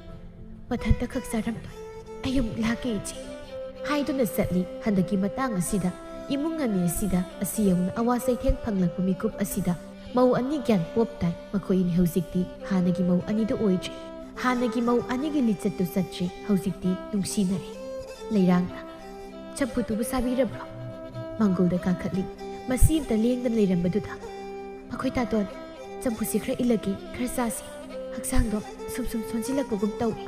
ꯃꯊꯟꯇ ꯈꯛ ꯆꯥꯔꯝꯂꯣꯏ ꯑꯩ ꯑꯃꯨꯛ ꯂꯥꯛꯀꯦ ꯏꯆꯦ ꯍꯥꯏꯗꯨꯅ ꯆꯠꯂꯤ ꯍꯟꯗꯛꯀꯤ ꯃꯇꯥꯡ ꯑꯁꯤꯗ ꯏꯃꯨꯡ ꯑꯅꯤ ꯑꯁꯤꯗ ꯑꯁꯤ ꯌꯧꯅ ꯑꯋꯥ ꯆꯩꯊꯦꯡ ꯐꯪꯂꯛꯄ ꯃꯤꯀꯨꯞ ꯑꯁꯤꯗ ꯃꯧ ꯑꯅꯤ ꯒ꯭ꯌꯥꯟ ꯄꯣꯞ ꯇꯥꯏ ꯃꯈꯣꯏꯅꯤ ꯍꯧꯖꯤꯛꯇꯤ ꯍꯥꯟꯅꯒꯤ ꯃꯧ ꯑꯅꯤꯗꯨ ꯑꯣꯏꯗ꯭ꯔꯦ ꯍꯥꯟꯅꯒꯤ ꯃꯧ ꯑꯅꯤꯒꯤ ꯂꯤꯆꯠꯇꯨ ꯆꯠꯇ꯭ꯔꯤ ꯍꯧꯖꯤꯛꯇꯤ ꯅꯨꯡꯁꯤꯅꯔꯦ ꯂꯩꯔꯥꯡꯅ ꯆꯝꯐꯨꯠꯇꯨꯕꯨ ꯆꯥꯕꯤꯔꯕ꯭ꯔꯣ ꯃꯥꯡꯒꯣꯜꯗ ꯀꯥꯈꯠꯂꯤ ꯃꯁꯤ ꯑꯝꯇ ꯂꯦꯡꯗꯅ ꯂꯩꯔꯝꯕꯗꯨꯗ ꯃꯈꯣꯏ ꯇꯥꯇꯣꯟ ꯆꯝꯐꯨꯠꯁꯤ ꯈꯔ ꯏꯜꯂꯒꯦ ꯈꯔ ꯆꯥꯁꯤ ꯍꯛꯆꯥꯡꯗꯣ ꯁꯨꯝ ꯁꯣꯟꯖꯤꯜꯂꯛꯄꯒꯨꯝ ꯇꯧꯏ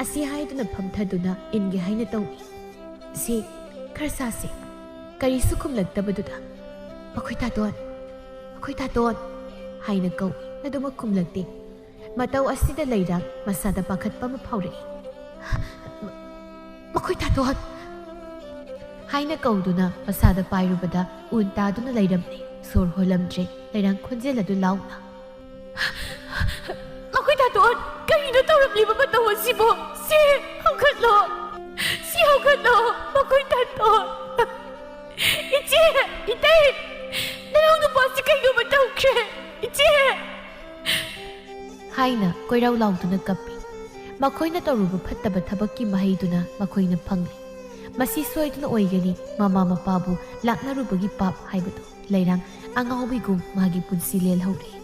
ꯑꯁꯤ ꯍꯥꯏꯗꯨꯅ ꯐꯝꯊꯗꯨꯅ ꯏꯟꯒꯦ ꯍꯥꯏꯅ ꯇꯧꯏ ꯁꯤ ꯈꯔ ꯆꯥꯁꯤ ꯀꯔꯤꯁꯨ ꯈꯨꯝꯂꯛꯇꯕꯗꯨꯗ ꯃꯈꯣꯏ ꯇꯥꯇꯣꯟ ꯍꯥꯏꯅ ꯀꯧꯏ ꯑꯗꯨꯃꯛ ꯈꯨꯝꯂꯛꯇꯦ ꯃꯇꯧ ꯑꯁꯤꯗ ꯂꯩꯔꯥꯡ ꯃꯁꯥꯗ ꯄꯥꯈꯠꯄ ꯑꯃ ꯐꯥꯎꯔꯛꯏ ꯃꯈꯣꯏ ꯇꯥꯇꯣꯟ ꯍꯥꯏꯅ ꯀꯧꯗꯨꯅ ꯃꯁꯥꯗ ꯄꯥꯏꯔꯨꯕꯗ ꯎꯟ ꯇꯥꯗꯨꯅ ꯂꯩꯔꯝꯂꯦ ꯁꯣꯔ ꯍꯣꯜꯂꯝꯗ꯭ꯔꯦ ꯂꯩꯔꯥꯡ ꯈꯣꯟꯖꯦꯜ ꯑꯗꯨ ꯂꯥꯎꯅ ꯃꯈꯣꯏ ꯇꯥꯇꯣꯟ ꯀꯔꯤꯅꯣ ꯇꯧꯔꯝꯂꯤꯕ ꯃꯇꯧ ꯑꯁꯤꯕꯨ ꯁꯤ ꯍꯧꯒꯠꯂꯣ ꯃꯈꯣꯏ ꯇꯥꯇꯣꯟ ꯏꯆꯦ ꯏꯇꯩ ꯅꯅꯥꯎ ꯅꯨꯄꯥꯁꯤ ꯀꯩꯅꯣꯃ ꯇꯧꯈ꯭ꯔꯦ ꯏꯆꯦ ꯍꯥꯏꯅ ꯀꯣꯏꯔꯥꯎ ꯂꯥꯎꯗꯨꯅ ꯀꯞꯄꯤ ꯃꯈꯣꯏꯅ ꯇꯧꯔꯨꯕ ꯐꯠꯇꯕ ꯊꯕꯛꯀꯤ ꯃꯍꯩꯗꯨꯅ ꯃꯈꯣꯏꯅ ꯐꯪꯂꯤ ꯃꯁꯤ ꯁꯣꯏꯗꯅ ꯑꯣꯏꯒꯅꯤ ꯃꯃꯥ ꯃꯄꯥꯕꯨ ꯂꯥꯛꯅꯔꯨꯕꯒꯤ ꯄꯥꯞ ꯍꯥꯏꯕꯗꯨ ꯂꯩꯔꯥꯡ ꯑꯉꯥꯎꯕꯤꯒꯨꯝ ꯃꯥꯒꯤ ꯄꯨꯟꯁꯤ ꯂꯦꯜꯍꯧꯔꯤ